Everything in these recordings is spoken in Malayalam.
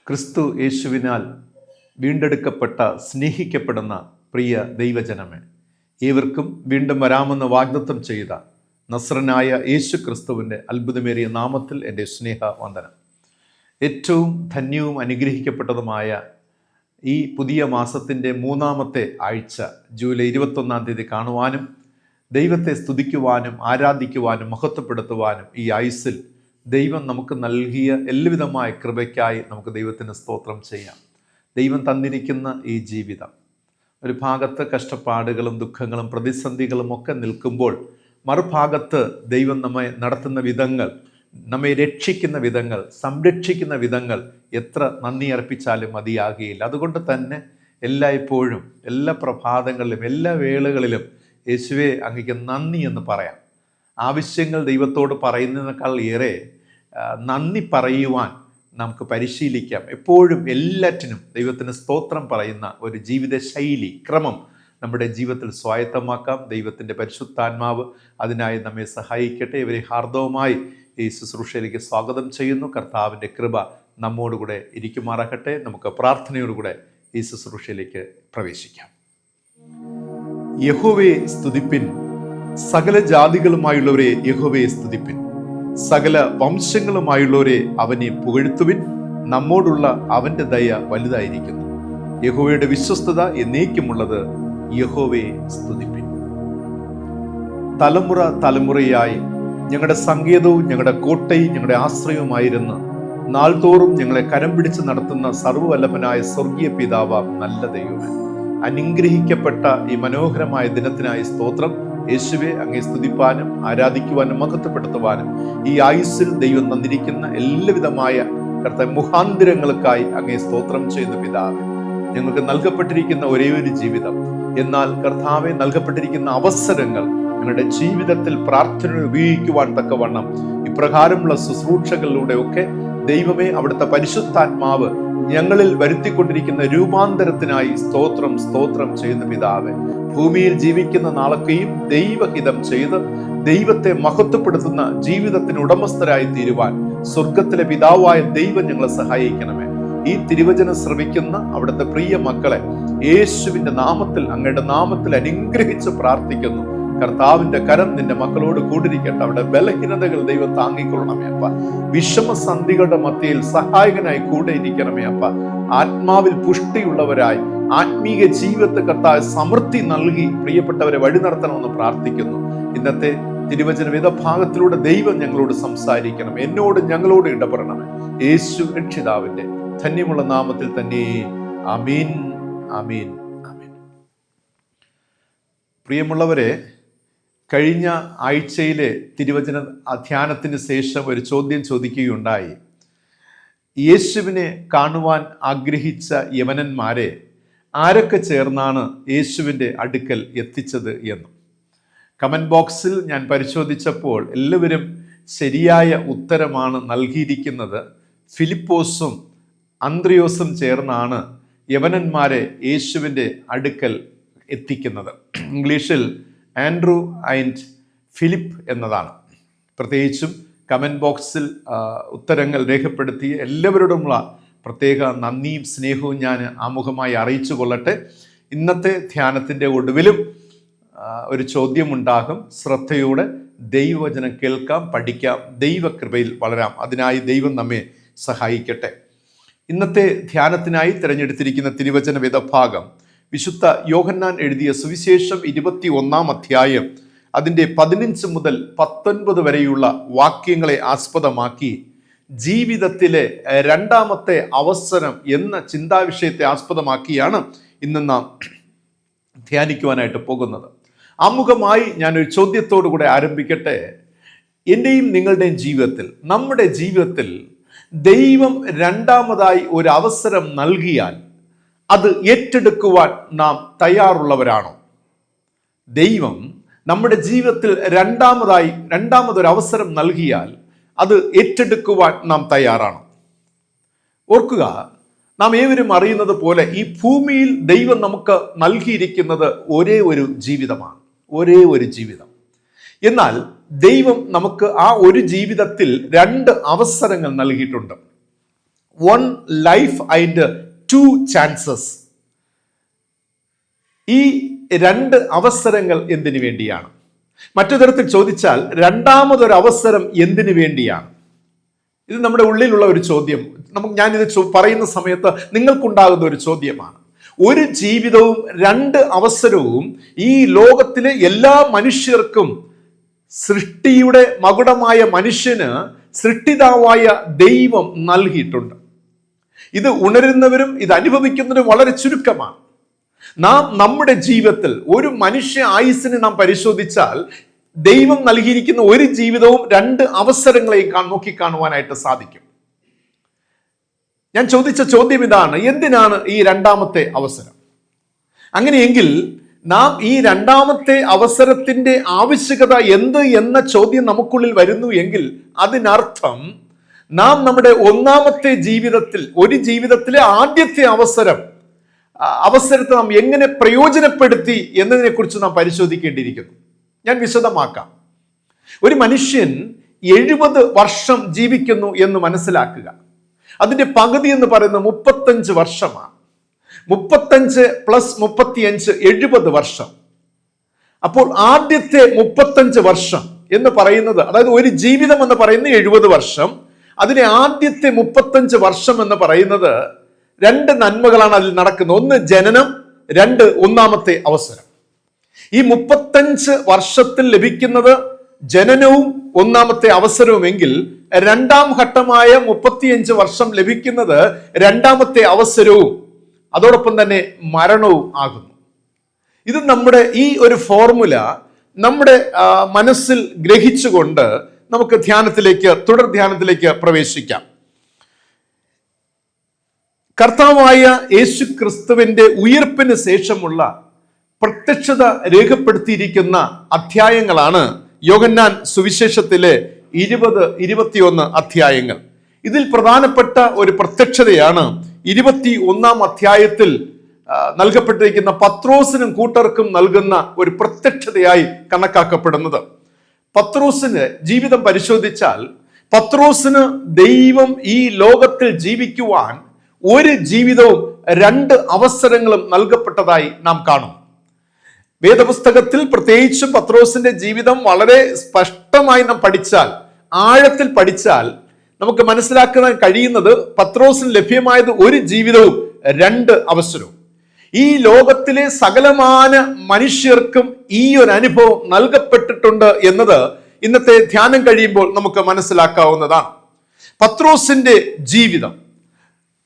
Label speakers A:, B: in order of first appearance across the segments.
A: ക്രിസ്തു യേശുവിനാൽ വീണ്ടെടുക്കപ്പെട്ട സ്നേഹിക്കപ്പെടുന്ന പ്രിയ ദൈവജനമേ, ഏവർക്കും വീണ്ടും വരാമെന്ന് വാഗ്ദത്തം ചെയ്ത നസ്രനായ യേശു ക്രിസ്തുവിൻ്റെ അത്ഭുതമേറിയ നാമത്തിൽ എൻ്റെ സ്നേഹവന്ദനം. ഏറ്റവും ധന്യവും അനുഗ്രഹിക്കപ്പെട്ടതുമായ ഈ പുതിയ മാസത്തിൻ്റെ മൂന്നാമത്തെ ആഴ്ച ജൂലൈ 21 കാണുവാനും ദൈവത്തെ സ്തുതിക്കുവാനും ആരാധിക്കുവാനും മഹത്വപ്പെടുത്തുവാനും ഈ ആയുസ്സിൽ ദൈവം നമുക്ക് നൽകിയ എല്ലാവിധമായ കൃപയ്ക്കായി നമുക്ക് ദൈവത്തിന് സ്തോത്രം ചെയ്യാം. ദൈവം തന്നിരിക്കുന്ന ഈ ജീവിതം, ഒരു ഭാഗത്ത് കഷ്ടപ്പാടുകളും ദുഃഖങ്ങളും പ്രതിസന്ധികളും ഒക്കെ നിൽക്കുമ്പോൾ, മറുഭാഗത്ത് ദൈവം നമ്മെ നടത്തുന്ന വിധങ്ങൾ, നമ്മെ രക്ഷിക്കുന്ന വിധങ്ങൾ, സംരക്ഷിക്കുന്ന വിധങ്ങൾ എത്ര നന്ദി അർപ്പിച്ചാലും മതിയാകുകയില്ല. അതുകൊണ്ട് തന്നെ എല്ലായ്പ്പോഴും, എല്ലാ പ്രഭാതങ്ങളിലും, എല്ലാ വേളകളിലും യേശുവേ അങ്ങേക്ക് നന്ദി എന്ന് പറയാം. ആവശ്യങ്ങൾ ദൈവത്തോട് പറയുന്നതിനേക്കാൾ ഏറെ നന്ദി പറയുവാൻ നമുക്ക് പരിശീലിക്കാം. എപ്പോഴും എല്ലാറ്റിനും ദൈവത്തിന് സ്തോത്രം പറയുന്ന ഒരു ജീവിത ശൈലി, ക്രമം നമ്മുടെ ജീവിതത്തിൽ സ്വായത്തമാക്കാം. ദൈവത്തിൻ്റെ പരിശുദ്ധാത്മാവ് അതിനായി നമ്മെ സഹായിക്കട്ടെ. ഇവരെ ഹാർദവമായി ഈ ശുശ്രൂഷയിലേക്ക് സ്വാഗതം ചെയ്യുന്നു. കർത്താവിൻ്റെ കൃപ നമ്മോടുകൂടെ ഇരിക്കുമാറാകട്ടെ. നമുക്ക് പ്രാർത്ഥനയോടുകൂടെ ഈ ശുശ്രൂഷയിലേക്ക് പ്രവേശിക്കാം. യഹോവയെ സ്തുതിപ്പിൻ, സകല ജാതികളുമായുള്ളവരെ യഹോവയെ സ്തുതിപ്പിൻ, സകല വംശങ്ങളുമായുള്ളവരെ അവനെ പുകഴ്ത്തുവിൻ. നമ്മോടുള്ള അവൻ്റെ ദയ വലുതായിരിക്കുന്നു. യഹോവയുടെ വിശ്വസ്തത എന്നേക്കുമുള്ളത്. യഹോവയെ സ്തുതിപ്പിൻ. തലമുറ തലമുറയായി ഞങ്ങളുടെ സങ്കേതവും ഞങ്ങളുടെ കോട്ടയും ഞങ്ങളുടെ ആശ്രയവുമായിരുന്ന് നാൾതോറും ഞങ്ങളെ കരം പിടിച്ച് നടത്തുന്ന സർവ്വവല്ലഭനായ സ്വർഗീയ പിതാവാം നല്ല ദൈവമേ, അനുഗ്രഹിക്കപ്പെട്ട ഈ മനോഹരമായ ദിനത്തിനായി സ്തോത്രം. യേശുവെ, അങ്ങേ സ്തുതിപ്പാനും ആരാധിക്കുവാനും മഹത്വപ്പെടുത്തുവാനും ഈ ആയുസ്സിൽ ദൈവം തന്നിരിക്കുന്ന എല്ലാവിധമായ മുഖാന്തരങ്ങൾക്കായി അങ്ങേ സ്തോത്രം ചെയ്യുന്ന പിതാവേ, ഞങ്ങൾക്ക് നൽകപ്പെട്ടിരിക്കുന്ന ഒരേ ഒരു ജീവിതം, എന്നാൽ കർത്താവെ നൽകപ്പെട്ടിരിക്കുന്ന അവസരങ്ങൾ ഞങ്ങളുടെ ജീവിതത്തിൽ പ്രാർത്ഥന ഉപയോഗിക്കുവാൻ തക്കവണ്ണം ഇപ്രകാരമുള്ള ശുശ്രൂഷകളിലൂടെ ഒക്കെ ദൈവമേ, അവിടുത്തെ പരിശുദ്ധാത്മാവ് ഞങ്ങളിൽ വരുത്തിക്കൊണ്ടിരിക്കുന്ന രൂപാന്തരത്തിനായി സ്തോത്രം സ്തോത്രം ചെയ്യുന്ന പിതാവേ, ഭൂമിയിൽ ജീവിക്കുന്ന നാളൊക്കെയും ദൈവഹിതം ചെയ്ത് ദൈവത്തെ മഹത്വപ്പെടുത്തുന്ന ജീവിതത്തിന് ഉടമസ്ഥരായി തീരുവാൻ സ്വർഗത്തിലെ പിതാവായ ദൈവം ഞങ്ങളെ സഹായിക്കണമേ. ഈ തിരുവചനം ശ്രവിക്കുന്ന അവിടുത്തെ പ്രിയ മക്കളെ യേശുവിന്റെ നാമത്തിൽ, അങ്ങയുടെ നാമത്തിൽ അനുഗ്രഹിച്ച് പ്രാർത്ഥിക്കുന്നു. കർത്താവിന്റെ കരം നിന്റെ മക്കളോട് കൂടിരിക്കട്ടെ. അവിടെ ബലഹീനതകൾ ദൈവം താങ്ങിക്കൊള്ളണമേ അപ്പ. വിഷമസന്ധികളുടെ മധ്യയിൽ സഹായകനായി കൂടെ ഇരിക്കണമേ അപ്പ. ആത്മാവിൽ പുഷ്ടിയുള്ളവരായി ആത്മീയ ജീവിതത്തെ കർത്താവ് സമൃദ്ധി നൽകി പ്രിയപ്പെട്ടവരെ വഴി നടത്തണമെന്ന് പ്രാർത്ഥിക്കുന്നു. ഇന്നത്തെ തിരുവചന വേദഭാഗത്തിലൂടെ ദൈവം ഞങ്ങളോട് സംസാരിക്കണം, എന്നോട് ഞങ്ങളോട് ഇടപെടണമേ. യേശു രക്ഷിതാവിന്റെ ധന്യമുള്ള നാമത്തിൽ തന്നെ. ആമീൻ, ആമീൻ, ആമീൻ. പ്രിയമുള്ളവരെ, കഴിഞ്ഞ ആഴ്ചയിലെ തിരുവചന ധ്യാനത്തിന് ശേഷം ഒരു ചോദ്യം ചോദിക്കുകയുണ്ടായി. യേശുവിനെ കാണുവാൻ ആഗ്രഹിച്ച യവനന്മാരെ ആരൊക്കെ ചേർന്നാണ് യേശുവിൻ്റെ അടുക്കൽ എത്തിച്ചത് എന്ന്. കമന്റ് ബോക്സിൽ ഞാൻ പരിശോധിച്ചപ്പോൾ എല്ലാവരും ശരിയായ ഉത്തരമാണ് നൽകിയിരിക്കുന്നത്. ഫിലിപ്പോസും അന്ത്രയോസും ചേർന്നാണ് യവനന്മാരെ യേശുവിൻ്റെ അടുക്കൽ എത്തിക്കുന്നത്. ഇംഗ്ലീഷിൽ ആൻഡ്രൂ ആൻഡ് ഫിലിപ്പ് എന്നതാണ്. പ്രത്യേകിച്ചും കമന്റ് ബോക്സിൽ ഉത്തരങ്ങൾ രേഖപ്പെടുത്തിയ എല്ലാവരോടുമുള്ള പ്രത്യേക നന്ദിയും സ്നേഹവും ഞാൻ ആമുഖമായി അറിയിച്ചു കൊള്ളട്ടെ. ഇന്നത്തെ ധ്യാനത്തിൻ്റെ ഒടുവിലും ഒരു ചോദ്യമുണ്ടാകും. ശ്രദ്ധയോടെ ദൈവവചനം കേൾക്കാം, പഠിക്കാം, ദൈവകൃപയിൽ വളരാം. അതിനായി ദൈവം നമ്മെ സഹായിക്കട്ടെ. ഇന്നത്തെ ധ്യാനത്തിനായി തിരഞ്ഞെടുത്തിരിക്കുന്ന തിരുവചന വേദഭാഗം വിശുദ്ധ യോഹന്നാൻ എഴുതിയ സുവിശേഷം 21 അധ്യായം അതിൻ്റെ 15 മുതൽ 19 വരെയുള്ള വാക്യങ്ങളെ ആസ്പദമാക്കി ജീവിതത്തിലെ രണ്ടാമത്തെ അവസരം എന്ന ചിന്താവിഷയത്തെ ആസ്പദമാക്കിയാണ് ഇന്ന് നാം ധ്യാനിക്കുവാനായിട്ട് പോകുന്നത്. ആമുഖമായി ഞാനൊരു ചോദ്യത്തോടു കൂടെ ആരംഭിക്കട്ടെ. എൻ്റെയും നിങ്ങളുടെയും ജീവിതത്തിൽ, നമ്മുടെ ജീവിതത്തിൽ ദൈവം രണ്ടാമതായി ഒരു അവസരം നൽകിയാൽ അത് ഏറ്റെടുക്കുവാൻ നാം തയ്യാറുള്ളവരാണോ? ദൈവം നമ്മുടെ ജീവിതത്തിൽ രണ്ടാമതൊരു അവസരം നൽകിയാൽ അത് ഏറ്റെടുക്കുവാൻ നാം തയ്യാറാണോ? ഓർക്കുക, നാം ഏവരും അറിയുന്നത് പോലെ ഈ ഭൂമിയിൽ ദൈവം നമുക്ക് നൽകിയിരിക്കുന്നത് ഒരേ ഒരു ജീവിതമാണ്, ഒരേ ഒരു ജീവിതം. എന്നാൽ ദൈവം നമുക്ക് ആ ഒരു ജീവിതത്തിൽ രണ്ട് അവസരങ്ങൾ നൽകിയിട്ടുണ്ട്. One life and two chances. ഈ രണ്ട് അവസരങ്ങൾ എന്തിനു വേണ്ടിയാണ്? മറ്റു തരത്തിൽ ചോദിച്ചാൽ രണ്ടാമതൊരു അവസരം എന്തിനു വേണ്ടിയാണ്? ഇത് നമ്മുടെ ഉള്ളിലുള്ള ഒരു ചോദ്യം. ഞാനിത് പറയുന്ന സമയത്ത് നിങ്ങൾക്കുണ്ടാകുന്ന ഒരു ചോദ്യമാണ്. ഒരു ജീവിതവും രണ്ട് അവസരവും ഈ ലോകത്തിലെ എല്ലാ മനുഷ്യർക്കും സൃഷ്ടിയുടെ മകുടമായ മനുഷ്യന് സൃഷ്ടിതാവായ ദൈവം നൽകിയിട്ടുണ്ട്. ഇത് ഉണരുന്നവരും ഇത് അനുഭവിക്കുന്നവരും വളരെ ചുരുക്കമാണ്. നാം നമ്മുടെ ജീവിതത്തിൽ ഒരു മനുഷ്യ ആയുസ്സിനെ നാം പരിശോധിച്ചാൽ ദൈവം നൽകിയിരിക്കുന്ന ഒരു ജീവിതവും രണ്ട് അവസരങ്ങളെയും നോക്കിക്കാണുവാനായിട്ട് സാധിക്കും. ഞാൻ ചോദിച്ച ചോദ്യം ഇതാണ്: എന്തിനാണ് ഈ രണ്ടാമത്തെ അവസരം? അങ്ങനെയെങ്കിൽ നാം ഈ രണ്ടാമത്തെ അവസരത്തിന്റെ ആവശ്യകത എന്ത് എന്ന ചോദ്യം നമുക്കുള്ളിൽ വരുന്നു എങ്കിൽ അതിനർത്ഥം നാം നമ്മുടെ ഒന്നാമത്തെ ജീവിതത്തിൽ, ഒരു ജീവിതത്തിലെ ആദ്യത്തെ അവസരത്തെ നാം എങ്ങനെ പ്രയോജനപ്പെടുത്തി എന്നതിനെ കുറിച്ച് നാം പരിശോധിക്കേണ്ടിയിരിക്കുന്നു. ഞാൻ വിശദമാക്കാം. ഒരു മനുഷ്യൻ 70 വർഷം ജീവിക്കുന്നു എന്ന് മനസ്സിലാക്കുക. അതിന്റെ പകുതി എന്ന് പറയുന്നത് 35 വർഷമാണ്. 35 + 35 70 വർഷം. അപ്പോൾ ആദ്യത്തെ 35 വർഷം എന്ന് പറയുന്നത്, അതായത് ഒരു ജീവിതം എന്ന് പറയുന്നത് 70 വർഷം, അതിലെ ആദ്യത്തെ 35 വർഷം എന്ന് പറയുന്നത് രണ്ട് നന്മകളാണ് അതിൽ നടക്കുന്നത്. ഒന്ന് ജനനം, രണ്ട് ഒന്നാമത്തെ അവസരം. ഈ 35 വർഷത്തിൽ ലഭിക്കുന്നത് ജനനവും ഒന്നാമത്തെ അവസരവുമെങ്കിൽ രണ്ടാം ഘട്ടമായ 35 വർഷം ലഭിക്കുന്നത് രണ്ടാമത്തെ അവസരവും അതോടൊപ്പം തന്നെ മരണവും ആകുന്നു. ഇത് നമ്മുടെ ഈ ഒരു ഫോർമുല നമ്മുടെ മനസ്സിൽ ഗ്രഹിച്ചുകൊണ്ട് നമുക്ക് തുടർ ധ്യാനത്തിലേക്ക് പ്രവേശിക്കാം. കർത്താവായ യേശു ക്രിസ്തുവിന്റെ ഉയിർപ്പിന് ശേഷമുള്ള പ്രത്യക്ഷത രേഖപ്പെടുത്തിയിരിക്കുന്ന അധ്യായങ്ങളാണ് യോഹന്നാൻ സുവിശേഷത്തിലെ 20-21 അധ്യായങ്ങൾ. ഇതിൽ പ്രധാനപ്പെട്ട ഒരു പ്രത്യക്ഷതയാണ് 21-ാം അധ്യായത്തിൽ നൽകപ്പെട്ടിരിക്കുന്ന പത്രോസിനും കൂട്ടർക്കും നൽകുന്ന ഒരു പ്രത്യക്ഷതയായി കണക്കാക്കപ്പെടുന്നത്. പത്രോസിന് ജീവിതം പരിശോധിച്ചാൽ പത്രോസിന് ദൈവം ഈ ലോകത്തിൽ ജീവിക്കുവാൻ ഒരു ജീവിതവും രണ്ട് അവസരങ്ങളും നൽകപ്പെട്ടതായി നാം കാണും. വേദപുസ്തകത്തിൽ പ്രത്യേകിച്ചും പത്രോസിന്റെ ജീവിതം വളരെ സ്പഷ്ടമായി നാം പഠിച്ചാൽ, ആഴത്തിൽ പഠിച്ചാൽ നമുക്ക് മനസ്സിലാക്കാൻ കഴിയുന്നത് പത്രോസിന് ലഭ്യമായത് ഒരു ജീവിതവും രണ്ട് അവസരവും. ഈ ലോകത്തിലെ സകലമാന മനുഷ്യർക്കും ഈ ഒരു അനുഭവം നൽകപ്പെട്ടിട്ടുണ്ട് എന്നത് ഇന്നത്തെ ധ്യാനം കഴിയുമ്പോൾ നമുക്ക് മനസ്സിലാക്കാവുന്നതാണ്. പത്രോസിന്റെ ജീവിതം,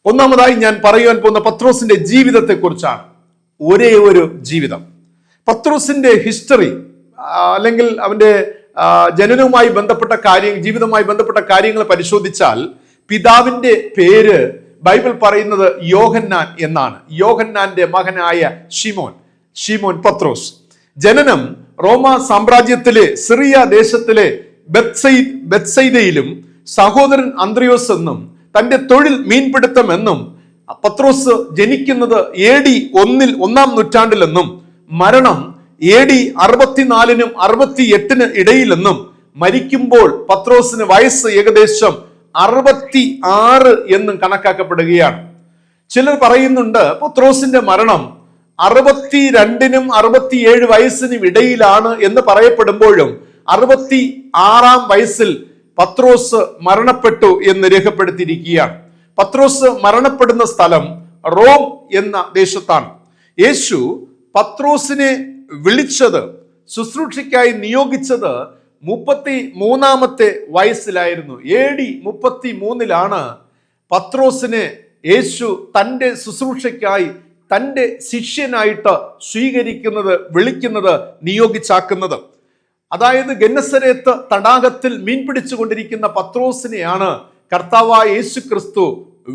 A: ഒന്നാമതായി ഞാൻ പറയുവാൻ പോകുന്ന പത്രോസിന്റെ ജീവിതത്തെ കുറിച്ചാണ്. ഒരേ ഒരു ജീവിതം. പത്രോസിന്റെ ഹിസ്റ്ററി അല്ലെങ്കിൽ അവന്റെ ജനനവുമായി ബന്ധപ്പെട്ട ജീവിതവുമായി ബന്ധപ്പെട്ട കാര്യങ്ങൾ പരിശോധിച്ചാൽ പിതാവിന്റെ പേര് ബൈബിൾ പറയുന്നത് യോഹന്നാൻ എന്നാണ്. യോഹന്നാന്റെ മകനായ ഷിമോൻ പത്രോസ്. ജനനം റോമ സാമ്രാജ്യത്തിലെ സിറിയ ദേശത്തിലെ ബെത്സൈദയിലും സഹോദരൻ അന്ത്രയോസ് എന്നും തന്റെ തൊഴിൽ മീൻപിടുത്തം എന്നും പത്രോസ് ജനിക്കുന്നത് AD 1-ാം നൂറ്റാണ്ടിലെന്നും മരണം AD 64-നും 68-നും ഇടയിലെന്നും മരിക്കുമ്പോൾ പത്രോസിന് വയസ്സ് ഏകദേശം 66 എന്നും കണക്കാക്കപ്പെടുകയാണ്. ചിലർ പറയുന്നുണ്ട് പത്രോസിന്റെ മരണം 62-നും 67 വയസ്സിനും ഇടയിലാണ് എന്ന് പറയപ്പെടുമ്പോഴും 66-ാം വയസ്സിൽ പത്രോസ് മരണപ്പെട്ടു എന്ന് രേഖപ്പെടുത്തിയിരിക്കുകയാണ്. പത്രോസ് മരണപ്പെടുന്ന സ്ഥലം റോം എന്ന ദേശത്താണ്. യേശു പത്രോസിനെ വിളിച്ചത്, ശുശ്രൂഷയ്ക്കായി നിയോഗിച്ചത് 33-ാമത്തെ വയസ്സിലായിരുന്നു. AD 33-ലാണ് പത്രോസിനെ യേശു തൻ്റെ ശുശ്രൂഷയ്ക്കായി തൻ്റെ ശിഷ്യനായിട്ട് സ്വീകരിക്കുന്നത്, വിളിക്കുന്നത്, നിയോഗിച്ചാക്കുന്നത്. അതായത് ഗന്നസരേത്ത് തടാകത്തിൽ മീൻ പിടിച്ചുകൊണ്ടിരിക്കുന്ന പത്രോസിനെയാണ് കർത്താവായ യേശു ക്രിസ്തു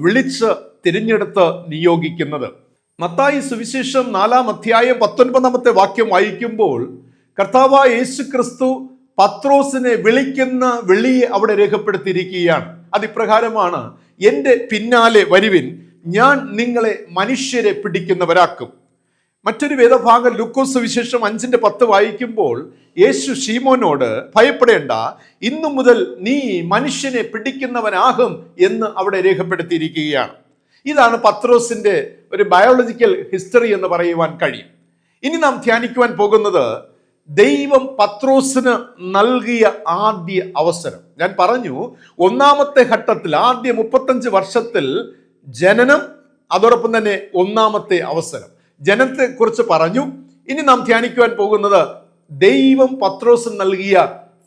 A: വിളിച്ച് തിരഞ്ഞെടുത്ത് നിയോഗിക്കുന്നത്. മത്തായി സുവിശേഷം 4-ാം അധ്യായം 19-ാമത്തെ വാക്യം വായിക്കുമ്പോൾ കർത്താവായ യേശു ക്രിസ്തു പത്രോസിനെ വിളിക്കുന്ന വിളിയെ അവിടെ രേഖപ്പെടുത്തിയിരിക്കുകയാണ്. അതിപ്രകാരമാണ്: എൻ്റെ പിന്നാലെ വരുവിൻ, ഞാൻ നിങ്ങളെ മനുഷ്യരെ പിടിക്കുന്നവരാക്കും. മറ്റൊരു വേദഭാഗം ലൂക്കോസ് സുവിശേഷം 5:10 വായിക്കുമ്പോൾ യേശു ശീമോനോട് ഭയപ്പെടേണ്ട, ഇന്നു മുതൽ നീ മനുഷ്യനെ പിടിക്കുന്നവനാകും എന്ന് അവിടെ രേഖപ്പെടുത്തിയിരിക്കുകയാണ്. ഇതാണ് പത്രോസിന്റെ ഒരു ബയോളജിക്കൽ ഹിസ്റ്ററി എന്ന് പറയുവാൻ കഴിയും. ഇനി നാം ധ്യാനിക്കുവാൻ പോകുന്നത് ദൈവം പത്രോസിന് നൽകിയ ആദ്യ അവസരം. ഞാൻ പറഞ്ഞു, ഒന്നാമത്തെ ഘട്ടത്തിൽ ആദ്യ 35 വർഷത്തിൽ ജനനം, അതോടൊപ്പം തന്നെ ഒന്നാമത്തെ അവസരം. ജനനത്തെ കുറിച്ച് പറഞ്ഞു. ഇനി നാം ധ്യാനിക്കുവാൻ പോകുന്നത് ദൈവം പത്രോസിന് നൽകിയ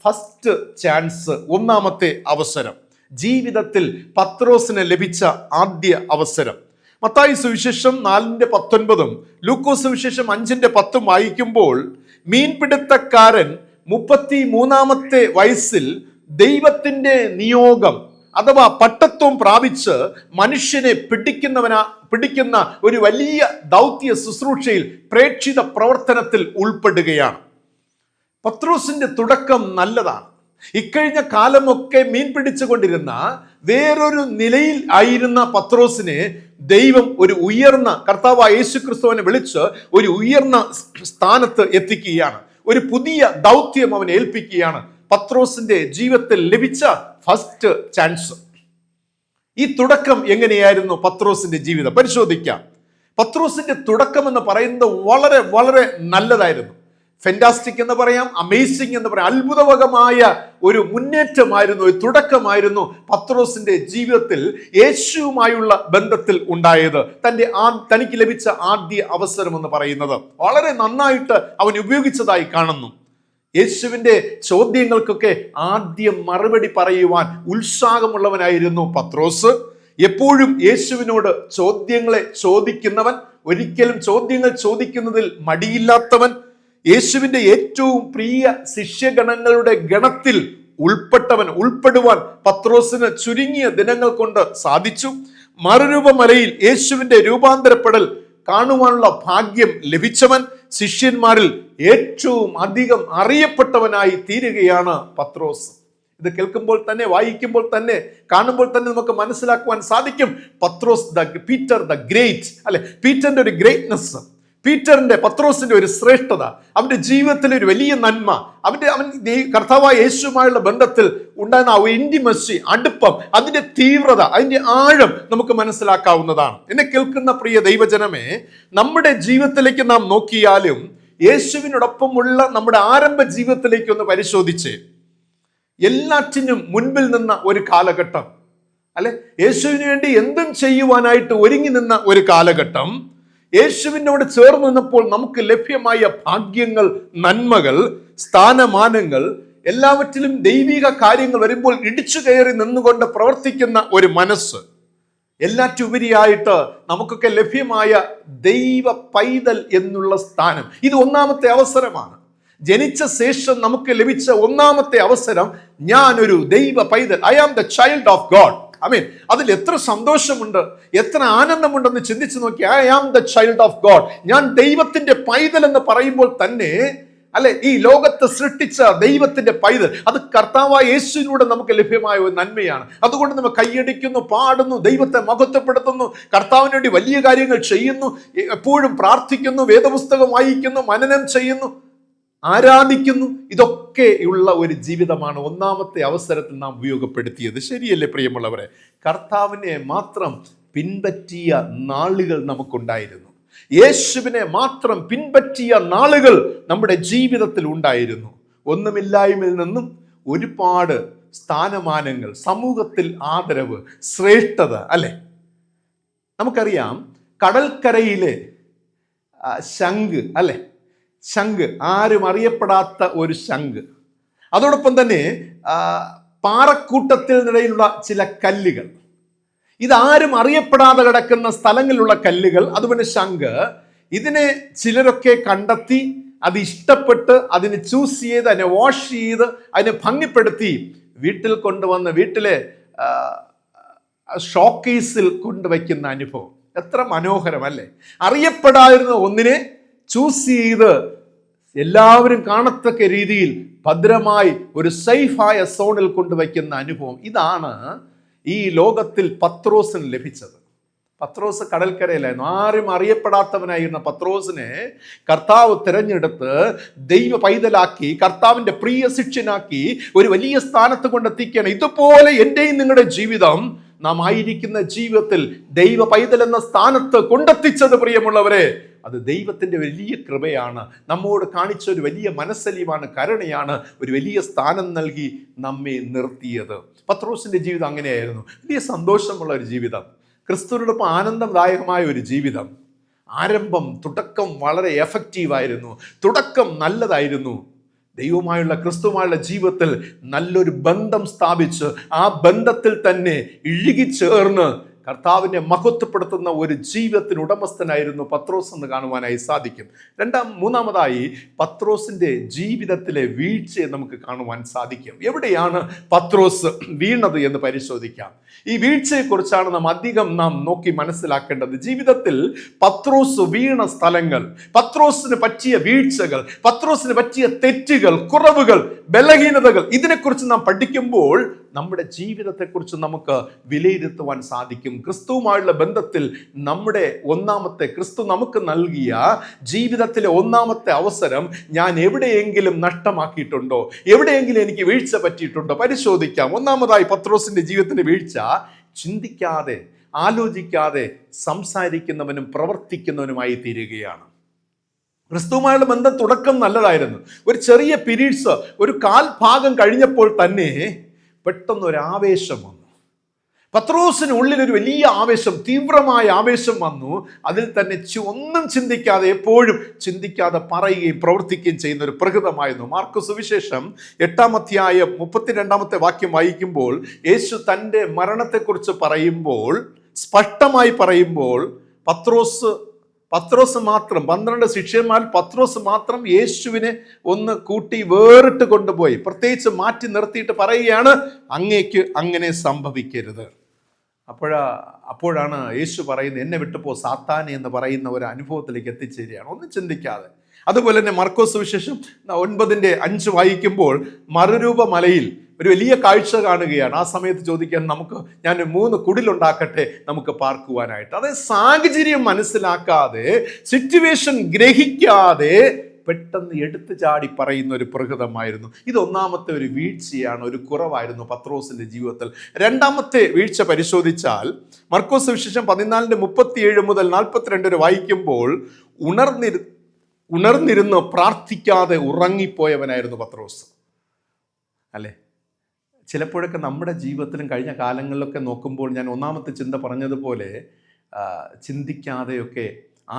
A: ഫസ്റ്റ് ചാൻസ്, ഒന്നാമത്തെ അവസരം, ജീവിതത്തിൽ പത്രോസിന് ലഭിച്ച ആദ്യ അവസരം. മത്തായി സുവിശേഷം 4:19 ലൂക്കോസ് സുവിശേഷം 5:10 വായിക്കുമ്പോൾ മീൻപിടുത്തക്കാരൻ 33-ാമത്തെ വയസ്സിൽ ദൈവത്തിന്റെ നിയോഗം അഥവാ പട്ടത്വം പ്രാപിച്ച് മനുഷ്യനെ പിടിക്കുന്ന ഒരു വലിയ ദൗത്യ ശുശ്രൂഷയിൽ, പ്രേക്ഷിത പ്രവർത്തനത്തിൽ ഉൾപ്പെടുകയാണ്. പത്രോസിന്റെ തുടക്കം നല്ലതാണ്. ഇക്കഴിഞ്ഞ കാലമൊക്കെ മീൻ പിടിച്ചുകൊണ്ടിരുന്ന വേറൊരു നിലയിൽ ആയിരുന്ന പത്രോസിനെ ദൈവം ഒരു ഉയർന്ന, കർത്താവായ യേശു ക്രിസ്തുവിനെ വിളിച്ച് ഒരു ഉയർന്ന സ്ഥാനത്ത് എത്തിക്കുകയാണ്. ഒരു പുതിയ ദൗത്യം അവനെ ഏൽപ്പിക്കുകയാണ്. പത്രോസിന്റെ ജീവിതത്തിൽ ലഭിച്ച ഫസ്റ്റ് ചാൻസ്. ഈ തുടക്കം എങ്ങനെയായിരുന്നു പത്രോസിന്റെ ജീവിതം? പരിശോധിക്കാം. പത്രോസിന്റെ തുടക്കം എന്ന് പറയുന്നത് വളരെ വളരെ നല്ലതായിരുന്നു. ഫെന്റാസ്റ്റിക് എന്ന് പറയാം, അമേസിംഗ് എന്ന് പറയാം. അത്ഭുതകരമായ ഒരു മുന്നേറ്റമായിരുന്നു, ഒരു തുടക്കമായിരുന്നു പത്രോസിന്റെ ജീവിതത്തിൽ യേശുവുമായുള്ള ബന്ധത്തിൽ ഉണ്ടായത്. തനിക്ക് ലഭിച്ച ആദ്യ അവസരം എന്ന് പറയുന്നത് വളരെ നന്നായിട്ട് അവൻ ഉപയോഗിച്ചതായി കാണുന്നു. യേശുവിന്റെ ചോദ്യങ്ങൾക്കൊക്കെ ആദ്യം മറുപടി പറയുവാൻ ഉത്സാഹമുള്ളവനായിരുന്നു പത്രോസ്. എപ്പോഴും യേശുവിനോട് ചോദ്യങ്ങളെ ചോദിക്കുന്നവൻ, ഒരിക്കലും ചോദ്യങ്ങൾ ചോദിക്കുന്നതിൽ മടിയില്ലാത്തവൻ, യേശുവിന്റെ ഏറ്റവും പ്രിയ ശിഷ്യഗണങ്ങളുടെ ഗണത്തിൽ ഉൾപ്പെടുവാൻ പത്രോസിന് ചുരുങ്ങിയ ദിനങ്ങൾ കൊണ്ട് സാധിച്ചു. മറുരൂപമലയിൽ യേശുവിന്റെ രൂപാന്തരപ്പെടൽ കാണുവാനുള്ള ഭാഗ്യം ലഭിച്ചവൻ, ശിഷ്യന്മാരിൽ ഏറ്റവും അധികം അറിയപ്പെട്ടവനായി തീരുകയാണ് പത്രോസ്. ഇത് കേൾക്കുമ്പോൾ തന്നെ, വായിക്കുമ്പോൾ തന്നെ, കാണുമ്പോൾ തന്നെ നമുക്ക് മനസ്സിലാക്കുവാൻ സാധിക്കും പത്രോസ് പീറ്റർ ദ ഗ്രേറ്റ്, അല്ലെ? പീറ്ററിന്റെ ഒരു ഗ്രേറ്റ്നെസ്, പത്രോസിന്റെ ഒരു ശ്രേഷ്ഠത, അവന്റെ ജീവിതത്തിലെ ഒരു വലിയ നന്മ, അവൻ കർത്താവായ യേശുവുമായുള്ള ബന്ധത്തിൽ ഉണ്ടായിരുന്ന ആ ഇന്റിമസി, അടുപ്പം, അതിന്റെ തീവ്രത, അതിന്റെ ആഴം നമുക്ക് മനസ്സിലാക്കാവുന്നതാണ്. എന്നെ കേൾക്കുന്ന പ്രിയ ദൈവജനമേ, നമ്മുടെ ജീവിതത്തിലേക്ക് നാം നോക്കിയാലും യേശുവിനോടൊപ്പമുള്ള നമ്മുടെ ആരംഭ ജീവിതത്തിലേക്ക് ഒന്ന് പരിശോധിച്ച്, എല്ലാറ്റിനും മുൻപിൽ നിന്ന ഒരു കാലഘട്ടം, അല്ലെ? യേശുവിന് വേണ്ടി എന്തും ചെയ്യുവാനായിട്ട് ഒരുങ്ങി നിന്ന ഒരു കാലഘട്ടം, യേശുവിനോട് ചേർന്ന് നിന്നപ്പോൾ നമുക്ക് ലഭ്യമായ ഭാഗ്യങ്ങൾ, നന്മകൾ, സ്ഥാനമാനങ്ങൾ, എല്ലാവറ്റിലും ദൈവിക കാര്യങ്ങൾ വരുമ്പോൾ ഇടിച്ചു കയറി നിന്നുകൊണ്ട് പ്രവർത്തിക്കുന്ന ഒരു മനസ്സ്, എല്ലാറ്റുപരിയായിട്ട് നമുക്കൊക്കെ ലഭ്യമായ ദൈവ പൈതൽ എന്നുള്ള സ്ഥാനം, ഇത് ഒന്നാമത്തെ അവസരമാണ്. ജനിച്ച ശേഷം നമുക്ക് ലഭിച്ച ഒന്നാമത്തെ അവസരം, ഞാനൊരു ദൈവ പൈതൽ, I am the child of God. ആമേൻ. അതിൽ എത്ര സന്തോഷമുണ്ട്, എത്ര ആനന്ദമുണ്ടെന്ന് ചിന്തിച്ചു നോക്കി. I am the child of God, ഞാൻ ദൈവത്തിന്റെ പൈതൽ എന്ന് പറയുമ്പോൾ തന്നെ, അല്ലെ, ഈ ലോകത്തെ സൃഷ്ടിച്ച ദൈവത്തിന്റെ പൈതൽ, അത് കർത്താവായ യേശുവിലൂടെ നമുക്ക് ലഭ്യമായ ഒരു നന്മയാണ്. അതുകൊണ്ട് നമ്മൾ കൈയടിക്കുന്നു, പാടുന്നു, ദൈവത്തെ മഹത്വപ്പെടുത്തുന്നു, കർത്താവിന് വേണ്ടി വലിയ കാര്യങ്ങൾ ചെയ്യുന്നു, എപ്പോഴും പ്രാർത്ഥിക്കുന്നു, വേദപുസ്തകം വായിക്കുന്നു, മനനം ചെയ്യുന്നു, ആരാധിക്കുന്നു. ഇതൊക്കെ ഉള്ള ഒരു ജീവിതമാണ് ഒന്നാമത്തെ അവസരത്തിൽ നാം ഉപയോഗപ്പെടുത്തിയത്. ശരിയല്ലേ പ്രിയമുള്ളവരെ? കർത്താവിനെ മാത്രം പിൻപറ്റിയ നാളുകൾ നമുക്കുണ്ടായിരുന്നു. യേശുവിനെ മാത്രം പിൻപറ്റിയ നാളുകൾ നമ്മുടെ ജീവിതത്തിൽ ഉണ്ടായിരുന്നു. ഒന്നുമില്ലായ്മയിൽ നിന്നും ഒരുപാട് സ്ഥാനമാനങ്ങൾ, സമൂഹത്തിൽ ആദരവ്, ശ്രേഷ്ഠത, അല്ലെ? നമുക്കറിയാം കടൽക്കരയിലെ ശംഖ്, അല്ലെ? ശംഖ്, ആരും അറിയപ്പെടാത്ത ഒരു ശംഖ്. അതോടൊപ്പം തന്നെ പാറക്കൂട്ടത്തിനിടയിലുള്ള ചില കല്ലുകൾ, ഇതാരും അറിയപ്പെടാതെ കിടക്കുന്ന സ്ഥലങ്ങളിലുള്ള കല്ലുകൾ, അതുപോലെ ശംഖ്. ഇതിനെ ചിലരൊക്കെ കണ്ടെത്തി, അത് ഇഷ്ടപ്പെട്ട്, അതിനെ ചൂസ് ചെയ്ത്, അതിനെ വാഷ് ചെയ്ത്, അതിനെ ഭംഗിപ്പെടുത്തി വീട്ടിൽ കൊണ്ടുവന്ന് വീട്ടിലെ ഷോക്കേസിൽ കൊണ്ടുവയ്ക്കുന്ന അനുഭവം എത്ര മനോഹരമല്ലേ? അറിയപ്പെടാതിരുന്ന ഒന്നിനെ ചൂസ് ചെയ്ത് എല്ലാവരും കാണത്തക്ക രീതിയിൽ ഭദ്രമായി ഒരു സേഫായ സോണിൽ കൊണ്ടുവയ്ക്കുന്ന അനുഭവം. ഇതാണ് ഈ ലോകത്തിൽ പത്രോസിന് ലഭിച്ചത്. പത്രോസ് കടൽക്കരയിലായിരുന്നു. ആരും അറിയപ്പെടാത്തവനായിരുന്ന പത്രോസിനെ കർത്താവ് തിരഞ്ഞെടുത്ത് ദൈവ പൈതലാക്കി, കർത്താവിന്റെ പ്രിയ ശിഷ്യനാക്കി ഒരു വലിയ സ്ഥാനത്ത് കൊണ്ടെത്തിക്കുകയാണ്. ഇതുപോലെ എൻ്റെയും നിങ്ങളുടെ ജീവിതം, നാം ആയിരിക്കുന്ന ജീവിതത്തിൽ ദൈവ പൈതൽ എന്ന സ്ഥാനത്ത് കൊണ്ടെത്തിച്ചത് പ്രിയമുള്ളവരെ, അത് ദൈവത്തിന്റെ വലിയ കൃപയാണ്. നമ്മോട് കാണിച്ച ഒരു വലിയ മനസ്സലിവാണ്, കരുണയാണ്. ഒരു വലിയ സ്ഥാനം നൽകി നമ്മെ നിർത്തിയത്. പത്രോസിന്റെ ജീവിതം അങ്ങനെയായിരുന്നു. വലിയ സന്തോഷമുള്ള ഒരു ജീവിതം, ക്രിസ്തുവിനോടൊപ്പം ആനന്ദദായകമായ ഒരു ജീവിതം. ആരംഭം, തുടക്കം വളരെ എഫക്റ്റീവായിരുന്നു. തുടക്കം നല്ലതായിരുന്നു. ദൈവവുമായുള്ള, ക്രിസ്തുവുമായുള്ള ജീവിതത്തിൽ നല്ലൊരു ബന്ധം സ്ഥാപിച്ച് ആ ബന്ധത്തിൽ തന്നെ ഇഴുകിച്ചേർന്ന് കർത്താവിനെ മഹത്വപ്പെടുത്തുന്ന ഒരു ജീവിതത്തിന് ഉടമസ്ഥനായിരുന്നു പത്രോസ് എന്ന് കാണുവാനായി സാധിക്കും. മൂന്നാമതായി പത്രോസിന്റെ ജീവിതത്തിലെ വീഴ്ചയെ നമുക്ക് കാണുവാൻ സാധിക്കും. എവിടെയാണ് പത്രോസ് വീണത് എന്ന് പരിശോധിക്കാം. ഈ വീഴ്ചയെക്കുറിച്ചാണ് നാം നോക്കി മനസ്സിലാക്കേണ്ടത്. ജീവിതത്തിൽ പത്രോസ് വീണ സ്ഥലങ്ങൾ, പത്രോസിന് പറ്റിയ വീഴ്ചകൾ, പത്രോസിന് പറ്റിയ തെറ്റുകൾ, കുറവുകൾ, ബലഹീനതകൾ, ഇതിനെക്കുറിച്ച് നാം പഠിക്കുമ്പോൾ നമ്മുടെ ജീവിതത്തെക്കുറിച്ച് നമുക്ക് വിലയിരുത്തുവാൻ സാധിക്കും. ക്രിസ്തുവുമായുള്ള ബന്ധത്തിൽ നമ്മുടെ ക്രിസ്തു നമുക്ക് നൽകിയ ജീവിതത്തിലെ ഒന്നാമത്തെ അവസരം ഞാൻ എവിടെയെങ്കിലും നഷ്ടമാക്കിയിട്ടുണ്ടോ, എവിടെയെങ്കിലും എനിക്ക് വീഴ്ച പറ്റിയിട്ടുണ്ടോ പരിശോധിക്കാം. ഒന്നാമതായി പത്രോസിന്റെ ജീവിതത്തിന്റെ വീഴ്ച, ചിന്തിക്കാതെ, ആലോചിക്കാതെ സംസാരിക്കുന്നവനും പ്രവർത്തിക്കുന്നവനുമായി തീരുകയാണ്. ക്രിസ്തുവുമായുള്ള ബന്ധം തുടക്കം നല്ലതായിരുന്നു. ഒരു ചെറിയ പീരീഡ്സ്, ഒരു കാൽഭാഗം കഴിഞ്ഞപ്പോൾ തന്നെ പെട്ടെന്നൊരു ആവേശം വന്നു. പത്രോസിന് ഉള്ളിലൊരു വലിയ ആവേശം, തീവ്രമായ ആവേശം വന്നു. അതിൽ തന്നെ ഒന്നും ചിന്തിക്കാതെ, എപ്പോഴും ചിന്തിക്കാതെ പറയുകയും പ്രവർത്തിക്കുകയും ചെയ്യുന്ന ഒരു പ്രകൃതമായിരുന്നു. മാർക്കോസ് സുവിശേഷം 8-ാം അധ്യായം 32-ാമത്തെ വാക്യം വായിക്കുമ്പോൾ യേശു തൻ്റെ മരണത്തെക്കുറിച്ച് പറയുമ്പോൾ, സ്പഷ്ടമായി പറയുമ്പോൾ, പത്രോസ് മാത്രം, 12 ശിഷ്യന്മാർ പത്രോസ് മാത്രം യേശുവിനെ ഒന്ന് കൂട്ടി വേറിട്ട് കൊണ്ടുപോയി, പ്രത്യേകിച്ച് മാറ്റി നിർത്തിയിട്ട് പറയുകയാണ്, അങ്ങേക്ക് അങ്ങനെ സംഭവിക്കരുത്. അപ്പോഴാണ് യേശു പറയുന്നത്, എന്നെ വിട്ടുപോ സാത്താനെ എന്ന് പറയുന്ന ഒരു അനുഭവത്തിലേക്ക് എത്തിച്ചേരുകയാണ്, ഒന്നും ചിന്തിക്കാതെ. അതുപോലെ തന്നെ മാർക്കോസ് സുവിശേഷം 9:5 വായിക്കുമ്പോൾ മറുരൂപ മലയിൽ ഒരു വലിയ കാഴ്ച കാണുകയാണ്. ആ സമയത്ത് ചോദിക്കാൻ, ഞാൻ 3 കുടിലുണ്ടാക്കട്ടെ നമുക്ക് പാർക്കുവാനായിട്ട്. അതായത് സാഹചര്യം മനസ്സിലാക്കാതെ, സിറ്റുവേഷൻ ഗ്രഹിക്കാതെ പെട്ടെന്ന് എടുത്തു ചാടി പറയുന്ന ഒരു പ്രകൃതമായിരുന്നു. ഇത് ഒന്നാമത്തെ ഒരു വീഴ്ചയാണ്, ഒരു കുറവായിരുന്നു പത്രോസിന്റെ ജീവിതത്തിൽ. രണ്ടാമത്തെ വീഴ്ച പരിശോധിച്ചാൽ മാർക്കോസ് സുവിശേഷം 14:37 മുതൽ 42 വരെ വായിക്കുമ്പോൾ, ഉണർന്നിരുന്ന് പ്രാർത്ഥിക്കാതെ ഉറങ്ങിപ്പോയവനായിരുന്നു പത്രോസ്. അല്ലേ? ചിലപ്പോഴൊക്കെ നമ്മുടെ ജീവിതത്തിലും കഴിഞ്ഞ കാലങ്ങളിലൊക്കെ നോക്കുമ്പോൾ, ഞാൻ ഒന്നാമത്തെ ചിന്ത പറഞ്ഞതുപോലെ, ചിന്തിക്കാതെയൊക്കെ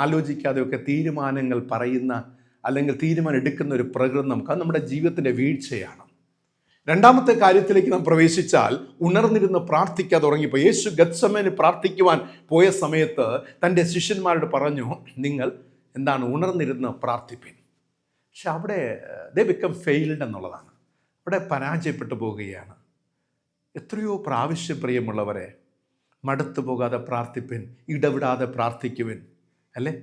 A: ആലോചിക്കാതെയൊക്കെ തീരുമാനങ്ങൾ പറയുന്ന, അല്ലെങ്കിൽ തീരുമാനം എടുക്കുന്ന ഒരു പ്രകൃതം നമുക്ക്, അത് നമ്മുടെ ജീവിതത്തിൻ്റെ വീഴ്ചയാണ്. രണ്ടാമത്തെ കാര്യത്തിലേക്ക് നാം പ്രവേശിച്ചാൽ, ഉണർന്നിരുന്ന് പ്രാർത്ഥിക്കാതെ ഉറങ്ങിപ്പോയി. യേശു ഗത്സമേനി പ്രാർത്ഥിക്കുവാൻ പോയ സമയത്ത് തൻ്റെ ശിഷ്യന്മാരോട് പറഞ്ഞു, നിങ്ങൾ ഉണർന്നിരുന്ന് പ്രാർത്ഥിപ്പിൻ. പക്ഷെ അവിടെ ദേ ബിക്കം ഫെയിൽഡ് എന്നുള്ളതാണ്. അവിടെ പരാജയപ്പെട്ടു പോവുകയാണ്. എത്രയോ പ്രാവശ്യം പ്രിയമുള്ളവരെ, മടുത്തു പോകാതെ പ്രാർത്ഥിപ്പിൻ, ഇടവിടാതെ പ്രാർത്ഥിക്കുവിൻ, അല്ലേ?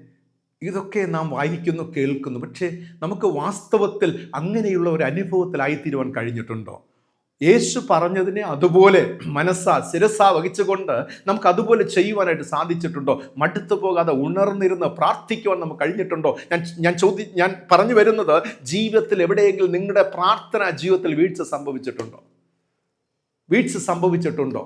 A: ഇതൊക്കെ നാം വായിക്കുന്നു, കേൾക്കുന്നു. പക്ഷേ നമുക്ക് വാസ്തവത്തിൽ അങ്ങനെയുള്ള ഒരു അനുഭവത്തിലായിത്തീരുവാൻ കഴിഞ്ഞിട്ടുണ്ടോ? യേശു പറഞ്ഞതിനെ അതുപോലെ ശിരസാ വഹിച്ചുകൊണ്ട് നമുക്ക് അതുപോലെ ചെയ്യുവാനായിട്ട് സാധിച്ചിട്ടുണ്ടോ? മടുത്തു പോകാതെ ഉണർന്നിരുന്ന് പ്രാർത്ഥിക്കുവാൻ നമുക്ക് കഴിഞ്ഞിട്ടുണ്ടോ? ഞാൻ പറഞ്ഞു വരുന്നത്, ജീവിതത്തിൽ എവിടെയെങ്കിലും നിങ്ങളുടെ പ്രാർത്ഥനാ ജീവിതത്തിൽ വീഴ്ച സംഭവിച്ചിട്ടുണ്ടോ?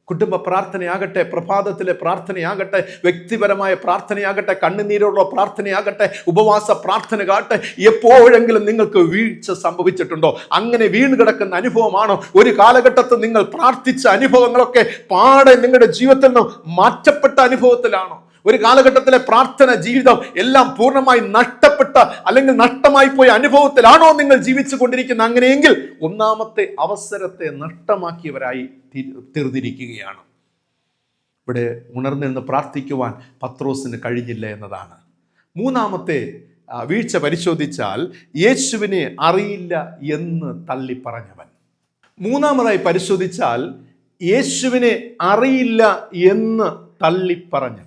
A: കുടുംബ പ്രാർത്ഥനയാകട്ടെ, പ്രഭാതത്തിലെ പ്രാർത്ഥനയാകട്ടെ, വ്യക്തിപരമായ പ്രാർത്ഥനയാകട്ടെ, കണ്ണുനീരോടുള്ള പ്രാർത്ഥനയാകട്ടെ, ഉപവാസ പ്രാർത്ഥനയാകട്ടെ, എപ്പോഴെങ്കിലും നിങ്ങൾക്ക് വീഴ്ച സംഭവിച്ചിട്ടുണ്ടോ? അങ്ങനെ വീണ് കിടക്കുന്ന അനുഭവമാണോ? ഒരു കാലഘട്ടത്തിൽ നിങ്ങൾ പ്രാർത്ഥിച്ച അനുഭവങ്ങളൊക്കെ പാടെ നിങ്ങളുടെ ജീവിതത്തിൽ നിന്ന് മാറ്റപ്പെട്ട അനുഭവത്തിലാണോ? ഒരു കാലഘട്ടത്തിലെ പ്രാർത്ഥന ജീവിതം എല്ലാം പൂർണ്ണമായി നഷ്ടപ്പെട്ട, അല്ലെങ്കിൽ നഷ്ടമായി പോയ അനുഭവത്തിലാണോ നിങ്ങൾ ജീവിച്ചു കൊണ്ടിരിക്കുന്നത്? അങ്ങനെയെങ്കിൽ ഒന്നാമത്തെ അവസരത്തെ നഷ്ടമാക്കിയവരായി തീർന്നിരിക്കുകയാണ്. ഇവിടെ ഉണർന്നിരുന്ന് പ്രാർത്ഥിക്കുവാൻ പത്രോസിന് കഴിഞ്ഞില്ല എന്നതാണ്. മൂന്നാമത്തെ വീഴ്ച പരിശോധിച്ചാൽ, യേശുവിനെ അറിയില്ല എന്ന് തള്ളിപ്പറഞ്ഞവൻ. മൂന്നാമതായി പരിശോധിച്ചാൽ, യേശുവിനെ അറിയില്ല എന്ന് തള്ളിപ്പറഞ്ഞവൻ.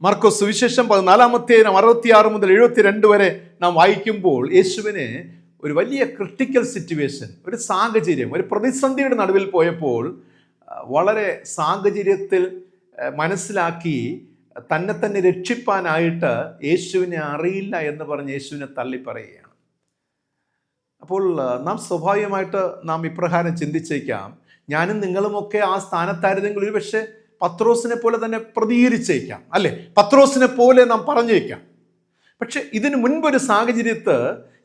A: മാർക്കോസ് സുവിശേഷം 14-ാം അധ്യായം 66 മുതൽ 72 വരെ നാം വായിക്കുമ്പോൾ, യേശുവിനെ ഒരു വലിയ ക്രിട്ടിക്കൽ സിറ്റുവേഷൻ, ഒരു സാഹചര്യം, ഒരു പ്രതിസന്ധിയുടെ നടുവിൽ പോയപ്പോൾ, വളരെ സാഹചര്യത്തിൽ മനസ്സിലാക്കി തന്നെ തന്നെ രക്ഷിപ്പാനായിട്ട് യേശുവിനെ അറിയില്ല എന്ന് പറഞ്ഞ് യേശുവിനെ തള്ളി പറയുകയാണ്. അപ്പോൾ നാം സ്വാഭാവികമായിട്ട് നാം ഇപ്രകാരം ചിന്തിച്ചേക്കാം, ഞാനും നിങ്ങളുമൊക്കെ ആ സ്ഥാനത്തായിരുന്നെങ്കിൽ ഒരു പക്ഷേ പത്രോസിനെ പോലെ തന്നെ പ്രതികരിച്ചേക്കാം, അല്ലേ? പത്രോസിനെ പോലെ നാം പറഞ്ഞേക്കാം. പക്ഷെ ഇതിനു മുൻപൊരു സാഹചര്യത്ത്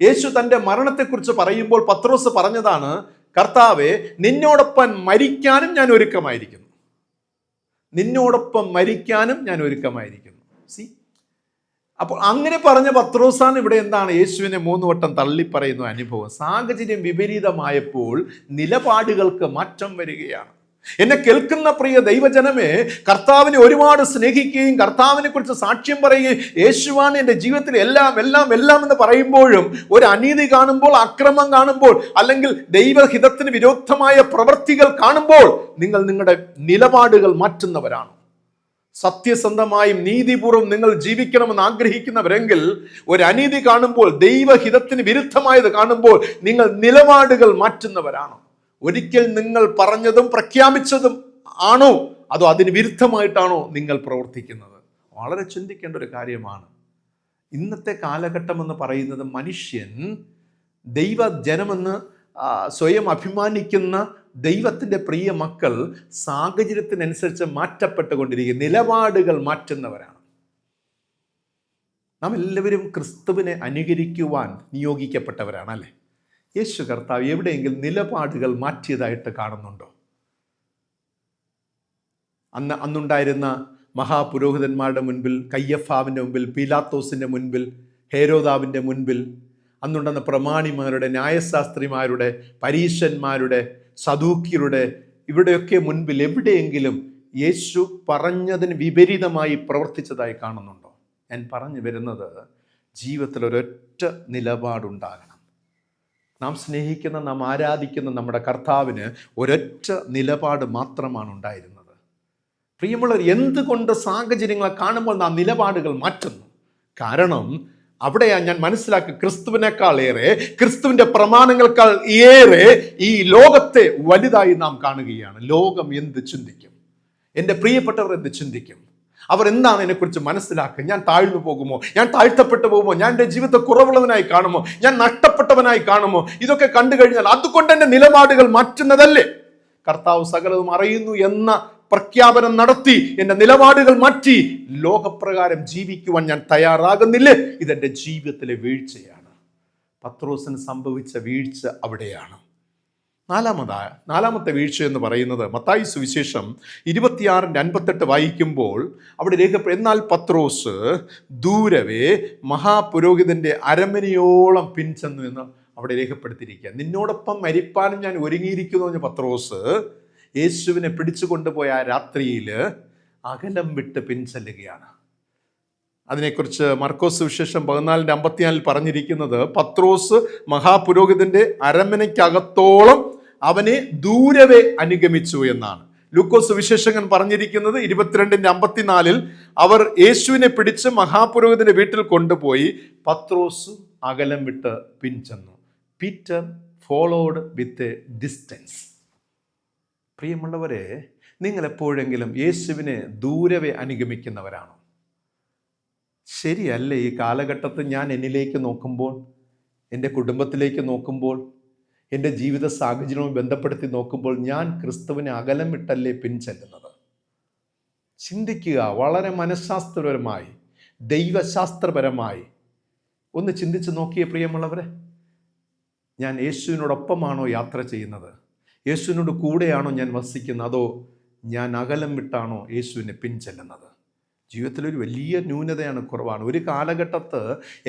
A: യേശു തൻ്റെ മരണത്തെക്കുറിച്ച് പറയുമ്പോൾ പത്രോസ് പറഞ്ഞതാണ്, കർത്താവേ, നിന്നോടൊപ്പം മരിക്കാനും ഞാൻ ഒരുക്കമായിരിക്കുന്നു, നിന്നോടൊപ്പം മരിക്കാനും ഞാൻ ഒരുക്കമായിരിക്കുന്നു. സി, അപ്പോൾ അങ്ങനെ പറഞ്ഞ പത്രോസാണ് ഇവിടെ എന്താണ് യേശുവിനെ 3 വട്ടം തള്ളിപ്പറയുന്ന അനുഭവം. സാഹചര്യം വിപരീതമായപ്പോൾ നിലപാടുകൾക്ക് മാറ്റം വരികയാണ്. എന്നെ കേൾക്കുന്ന പ്രിയ ദൈവജനമേ, കർത്താവിനെ ഒരുപാട് സ്നേഹിക്കുകയും കർത്താവിനെ കുറിച്ച് സാക്ഷ്യം പറയുകയും യേശുവാണ് എൻ്റെ ജീവിതത്തിൽ എല്ലാം എല്ലാം എല്ലാം എന്ന് പറയുമ്പോഴും ഒരു അനീതി കാണുമ്പോൾ, അക്രമം കാണുമ്പോൾ, അല്ലെങ്കിൽ ദൈവഹിതത്തിന് വിരുദ്ധമായ പ്രവൃത്തികൾ കാണുമ്പോൾ നിങ്ങൾ നിങ്ങളുടെ നിലപാടുകൾ മാറ്റുന്നവരാണ്. സത്യസന്ധമായും നീതിപൂർവ്വം നിങ്ങൾ ജീവിക്കണമെന്ന് ആഗ്രഹിക്കുന്നവരെങ്കിൽ ഒരു അനീതി കാണുമ്പോൾ, ദൈവഹിതത്തിന് വിരുദ്ധമായത് കാണുമ്പോൾ നിങ്ങൾ നിലപാടുകൾ മാറ്റുന്നവരാണ്. ഒരിക്കൽ നിങ്ങൾ പറഞ്ഞതും പ്രഖ്യാപിച്ചതും ആണോ, അതോ അതിന് വിരുദ്ധമായിട്ടാണോ നിങ്ങൾ പ്രവർത്തിക്കുന്നത്? വളരെ ചിന്തിക്കേണ്ട ഒരു കാര്യമാണ്. ഇന്നത്തെ കാലഘട്ടം എന്ന് പറയുന്നത് മനുഷ്യൻ ദൈവജനമെന്ന് സ്വയം അഭിമാനിക്കുന്ന ദൈവത്തിൻ്റെ പ്രിയ മക്കൾ സാഹചര്യത്തിനനുസരിച്ച് മാറ്റപ്പെട്ടുകൊണ്ടിരിക്കുക, നിലപാടുകൾ മാറ്റുന്നവരാണ്. നാം എല്ലാവരും ക്രിസ്തുവിനെ അനുകരിക്കുവാൻ നിയോഗിക്കപ്പെട്ടവരാണ്, അല്ലേ? യേശു കർത്താവ് എവിടെയെങ്കിലും നിലപാടുകൾ മാറ്റിയതായിട്ട് കാണുന്നുണ്ടോ? അന്നുണ്ടായിരുന്ന മഹാപുരോഹിതന്മാരുടെ മുൻപിൽ, കയ്യഫാവിൻ്റെ മുൻപിൽ, പീലാത്തോസിൻ്റെ മുൻപിൽ, ഹേരോദാവിൻ്റെ മുൻപിൽ, അന്നുണ്ടെന്ന പ്രമാണിമാരുടെ, ന്യായശാസ്ത്രിമാരുടെ, പരീശന്മാരുടെ, സദൂക്യരുടെ, ഇവിടെയൊക്കെ മുൻപിൽ എവിടെയെങ്കിലും യേശു പറഞ്ഞതിന് വിപരീതമായി പ്രവർത്തിച്ചതായി കാണുന്നുണ്ടോ? ഞാൻ പറഞ്ഞു വരുന്നത്, ജീവിതത്തിൽ ഒരൊറ്റ നിലപാടുണ്ടാകണം. നാം സ്നേഹിക്കുന്ന, നാം ആരാധിക്കുന്ന നമ്മുടെ കർത്താവിന് ഒരൊറ്റ നിലപാട് മാത്രമാണ് ഉണ്ടായിരുന്നത്. പ്രിയമുള്ളവർ, എന്തുകൊണ്ട് സാഹചര്യങ്ങളെ കാണുമ്പോൾ നാം നിലപാടുകൾ മാറ്റുന്നു? കാരണം അവിടെയാണ് ഞാൻ മനസ്സിലാക്കി, ക്രിസ്തുവിനേക്കാൾ ഏറെ, ക്രിസ്തുവിൻ്റെ പ്രമാണങ്ങൾക്കാൾ ഏറെ ഈ ലോകത്തെ വലുതായി നാം കാണുകയാണ്. ലോകം എന്ത് ചിന്തിക്കും? എൻ്റെ പ്രിയപ്പെട്ടവർ എന്ത് ചിന്തിക്കും? അവർ എന്താണ് എന്നെക്കുറിച്ച് മനസ്സിലാക്കുക? ഞാൻ താഴ്ന്നു പോകുമോ? ഞാൻ താഴ്ത്തപ്പെട്ടു പോകുമോ? ഞാൻ എൻ്റെ ജീവിതത്തെ കുറവുള്ളവനായി കാണുമോ? ഞാൻ നഷ്ടപ്പെട്ടവനായി കാണുമോ? ഇതൊക്കെ കണ്ടു കഴിഞ്ഞാൽ അതുകൊണ്ട് എൻ്റെ നിലപാടുകൾ മാറ്റുന്നതല്ലേ? കർത്താവ് സകലതും അറിയുന്നു എന്ന പ്രഖ്യാപനം നടത്തി എൻ്റെ നിലപാടുകൾ മാറ്റി ലോകപ്രകാരം ജീവിക്കുവാൻ ഞാൻ തയ്യാറാകുന്നില്ലേ? ഇതെൻ്റെ ജീവിതത്തിലെ വീഴ്ചയാണ്. പത്രോസിന് സംഭവിച്ച വീഴ്ച അവിടെയാണ്. നാലാമത്തെ വീഴ്ച എന്ന് പറയുന്നത് മത്തായി സുവിശേഷം 26:58 വായിക്കുമ്പോൾ അവിടെ എന്നാൽ പത്രോസ് ദൂരവേ മഹാപുരോഹിതന്റെ അരമനയോളം പിൻചെന്നു എന്ന് അവിടെ രേഖപ്പെടുത്തിയിരിക്കുക. നിന്നോടൊപ്പം മരിപ്പാനും ഞാൻ ഒരുങ്ങിയിരിക്കുന്നു എന്ന് പത്രോസ് യേശുവിനെ പിടിച്ചു കൊണ്ടുപോയ ആ രാത്രിയിൽ അകലം വിട്ട് പിൻചെല്ലുകയാണ്. അതിനെക്കുറിച്ച് മർക്കോസ് സുവിശേഷം 14:54 പറഞ്ഞിരിക്കുന്നത്, പത്രോസ് മഹാപുരോഹിതന്റെ അരമനയ്ക്കകത്തോളം അവനെ ദൂരവേ അനുഗമിച്ചു എന്നാണ്. ലൂക്കോസ് സുവിശേഷകൻ പറഞ്ഞിരിക്കുന്നത് 22:54 അവർ യേശുവിനെ പിടിച്ച് മഹാപുരോഹിതന്റെ വീട്ടിൽ കൊണ്ടുപോയി പത്രോസ് അകലം വിട്ട് പിൻചെന്നു. Peter followed with a distance. പ്രിയമുള്ളവരെ, നിങ്ങൾ എപ്പോഴെങ്കിലും യേശുവിനെ ദൂരവേ അനുഗമിക്കുന്നവരാണോ? ശരിയല്ലേ ഈ കാലഘട്ടത്തിൽ ഞാൻ എന്നിലേക്ക് നോക്കുമ്പോൾ, എൻ്റെ കുടുംബത്തിലേക്ക് നോക്കുമ്പോൾ, എൻ്റെ ജീവിത സാഹചര്യവുമായി ബന്ധപ്പെടുത്തി നോക്കുമ്പോൾ ഞാൻ ക്രിസ്തുവിനെ അകലം വിട്ടല്ലേ പിൻചെല്ലുന്നത്? ചിന്തിക്കുക. വളരെ മനഃശാസ്ത്രപരമായി, ദൈവശാസ്ത്രപരമായി ഒന്ന് ചിന്തിച്ച് നോക്കിയേ പ്രിയമുള്ളവരെ. ഞാൻ യേശുവിനോടൊപ്പമാണോ യാത്ര ചെയ്യുന്നത്? യേശുവിനോട് കൂടെയാണോ ഞാൻ വസിക്കുന്നത്? അതോ ഞാൻ അകലം വിട്ടാണോ യേശുവിനെ പിൻചെല്ലുന്നത്? ജീവിതത്തിലൊരു വലിയ ന്യൂനതയാണ്, കുറവാണ്. ഒരു കാലഘട്ടത്ത്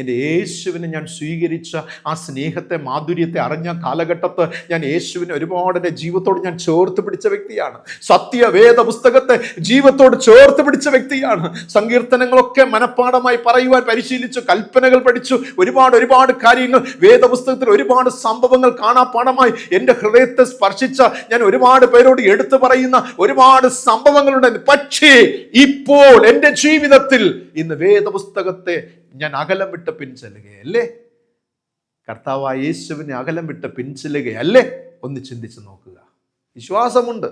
A: എൻ്റെ യേശുവിനെ ഞാൻ സ്വീകരിച്ച ആ സ്നേഹത്തെ, മാധുര്യത്തെ അറിഞ്ഞ കാലഘട്ടത്ത് ഞാൻ യേശുവിനെ ഒരുപാട് എൻ്റെ ജീവിതത്തോട് ഞാൻ ചേർത്ത് പിടിച്ച വ്യക്തിയാണ്. സത്യവേദ പുസ്തകത്തെ ജീവിതത്തോട് ചേർത്ത് പിടിച്ച വ്യക്തിയാണ്. സങ്കീർത്തനങ്ങളൊക്കെ മനഃപ്പാഠമായി പറയുവാൻ പരിശീലിച്ചു, കൽപ്പനകൾ പഠിച്ചു, ഒരുപാട് കാര്യങ്ങൾ വേദപുസ്തകത്തിൽ ഒരുപാട് സംഭവങ്ങൾ കാണാപ്പാഠമായി എൻ്റെ ഹൃദയത്തെ സ്പർശിച്ച ഞാൻ ഒരുപാട് പേരോട് എടുത്തു പറയുന്ന ഒരുപാട് സംഭവങ്ങളുണ്ട്. പക്ഷേ ഇപ്പോൾ എൻ്റെ ജീവിതത്തിൽ ഇന്ന് വേദപുസ്തകത്തെ ഞാൻ അകലം വിട്ട് പിൻചെല്ലുകയല്ലേ? കർത്താവായ യേശുവിനെ അകലം വിട്ട് പിൻചെല്ലുകയല്ലേ? ഒന്ന് ചിന്തിച്ച് നോക്കുക. വിശ്വാസമുണ്ട്,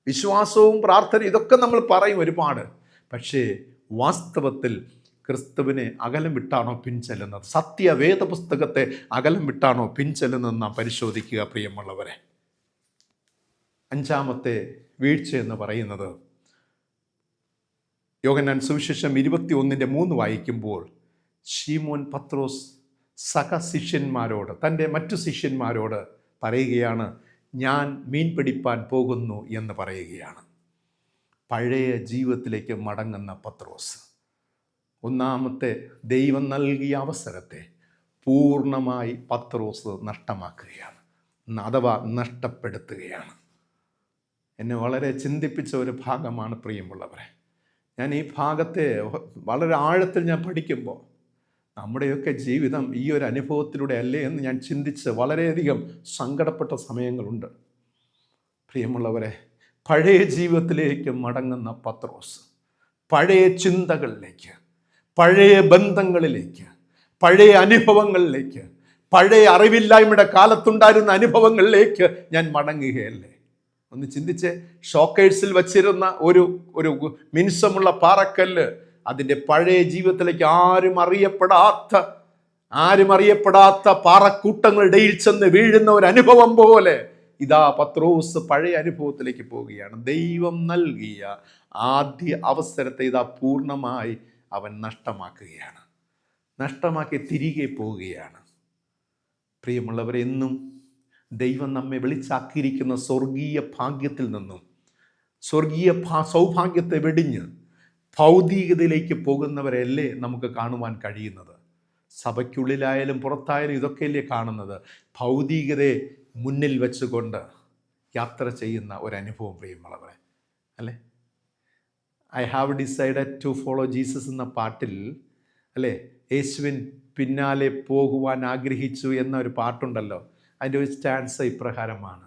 A: വിശ്വാസവും പ്രാർത്ഥന ഇതൊക്കെ നമ്മൾ പറയും ഒരുപാട്. പക്ഷേ വാസ്തവത്തിൽ ക്രിസ്തുവിനെ അകലം വിട്ടാണോ പിൻചെല്ലുന്നത്? സത്യവേദ പുസ്തകത്തെ അകലം വിട്ടാണോ പിൻചെല്ലുന്നതെന്ന് നാം പരിശോധിക്കുക പ്രിയമുള്ളവരെ. അഞ്ചാമത്തെ വീഴ്ച എന്ന് പറയുന്നത്, യോഹന്നാൻ സുവിശേഷം 21:3 വായിക്കുമ്പോൾ ശീമോൻ പത്രോസ് സഹശിഷ്യന്മാരോട്, തൻ്റെ മറ്റു ശിഷ്യന്മാരോട് പറയുകയാണ്, ഞാൻ മീൻ പിടിപ്പാൻ പോകുന്നു എന്ന് പറയുകയാണ്. പഴയ ജീവിതത്തിലേക്ക് മടങ്ങുന്ന പത്രോസ് ഒന്നാമത്തെ ദൈവം നൽകിയ അവസരത്തെ പൂർണ്ണമായി പത്രോസ് നഷ്ടമാക്കുകയാണ്, അഥവാ നഷ്ടപ്പെടുത്തുകയാണ്. എന്നെ വളരെ ചിന്തിപ്പിച്ച ഒരു ഭാഗമാണ് പ്രിയമുള്ളവരെ. ഞാൻ ഈ ഭാഗത്തെ വളരെ ആഴത്തിൽ ഞാൻ പഠിക്കുമ്പോൾ നമ്മുടെയൊക്കെ ജീവിതം ഈ ഒരു അനുഭവത്തിലൂടെ അല്ലേ എന്ന് ഞാൻ ചിന്തിച്ച് വളരെയധികം സങ്കടപ്പെട്ട സമയങ്ങളുണ്ട്. പ്രിയമുള്ളവരെ, പഴയ ജീവിതത്തിലേക്ക് മടങ്ങുന്ന പത്രോസ് പഴയ ചിന്തകളിലേക്ക്, പഴയ ബന്ധങ്ങളിലേക്ക്, പഴയ അനുഭവങ്ങളിലേക്ക്, പഴയ അറിവില്ലായ്മയുടെ കാലത്തുണ്ടായിരുന്ന അനുഭവങ്ങളിലേക്ക് ഞാൻ മടങ്ങുകയല്ലേ? ഒന്ന് ചിന്തിച്ച്, ഷോക്കേഴ്സിൽ വച്ചിരുന്ന ഒരു മിനുസമുള്ള പാറക്കല്ല് അതിൻ്റെ പഴയ ജീവിതത്തിലേക്ക് ആരും അറിയപ്പെടാത്ത പാറക്കൂട്ടങ്ങളുടെ ഇടയിൽ ചെന്ന് വീഴുന്ന ഒരു അനുഭവം പോലെ ഇതാ പത്രോസ് പഴയ അനുഭവത്തിലേക്ക് പോവുകയാണ്. ദൈവം നൽകിയ ആദ്യ അവസരത്തെ ഇതാ പൂർണ്ണമായി അവൻ നഷ്ടമാക്കുകയാണ്, നഷ്ടമാക്കി തിരികെ പോവുകയാണ്. പ്രിയമുള്ളവരെ, എന്നും ദൈവം നമ്മെ വിളിച്ചാക്കിയിരിക്കുന്ന സ്വർഗീയ ഭാഗ്യത്തിൽ നിന്നും, സ്വർഗീയ സൗഭാഗ്യത്തെ വെടിഞ്ഞ് ഭൗതികതയിലേക്ക് പോകുന്നവരല്ലേ നമുക്ക് കാണുവാൻ കഴിയുന്നത്. സഭയ്ക്കുള്ളിലായാലും പുറത്തായാലും ഇതൊക്കെയല്ലേ കാണുന്നത്. ഭൗതികതയെ മുന്നിൽ വെച്ചുകൊണ്ട് യാത്ര ചെയ്യുന്ന ഒരനുഭവം പ്രിയമുള്ളവരെ, അല്ലേ? I have decided to follow Jesus എന്ന പാട്ടിൽ, അല്ലേ, യേശുവിൻ പിന്നാലെ പോകുവാൻ ആഗ്രഹിച്ചു എന്നൊരു പാട്ടുണ്ടല്ലോ. അതിൻ്റെ ഒരു സ്റ്റാൻസ് ഇപ്രകാരമാണ്: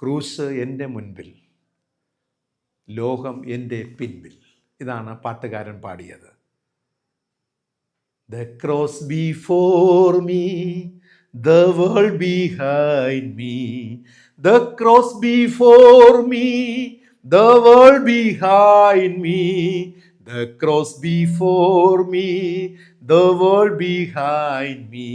A: ക്രൂശ് എൻ്റെ മുൻപിൽ, ലോകം എൻ്റെ പിൻപിൽ. ഇതാണ് പാട്ടുകാരൻ പാടിയത്. The cross before me, the world behind me. The cross before me, the world behind me. The cross before me, the world behind me.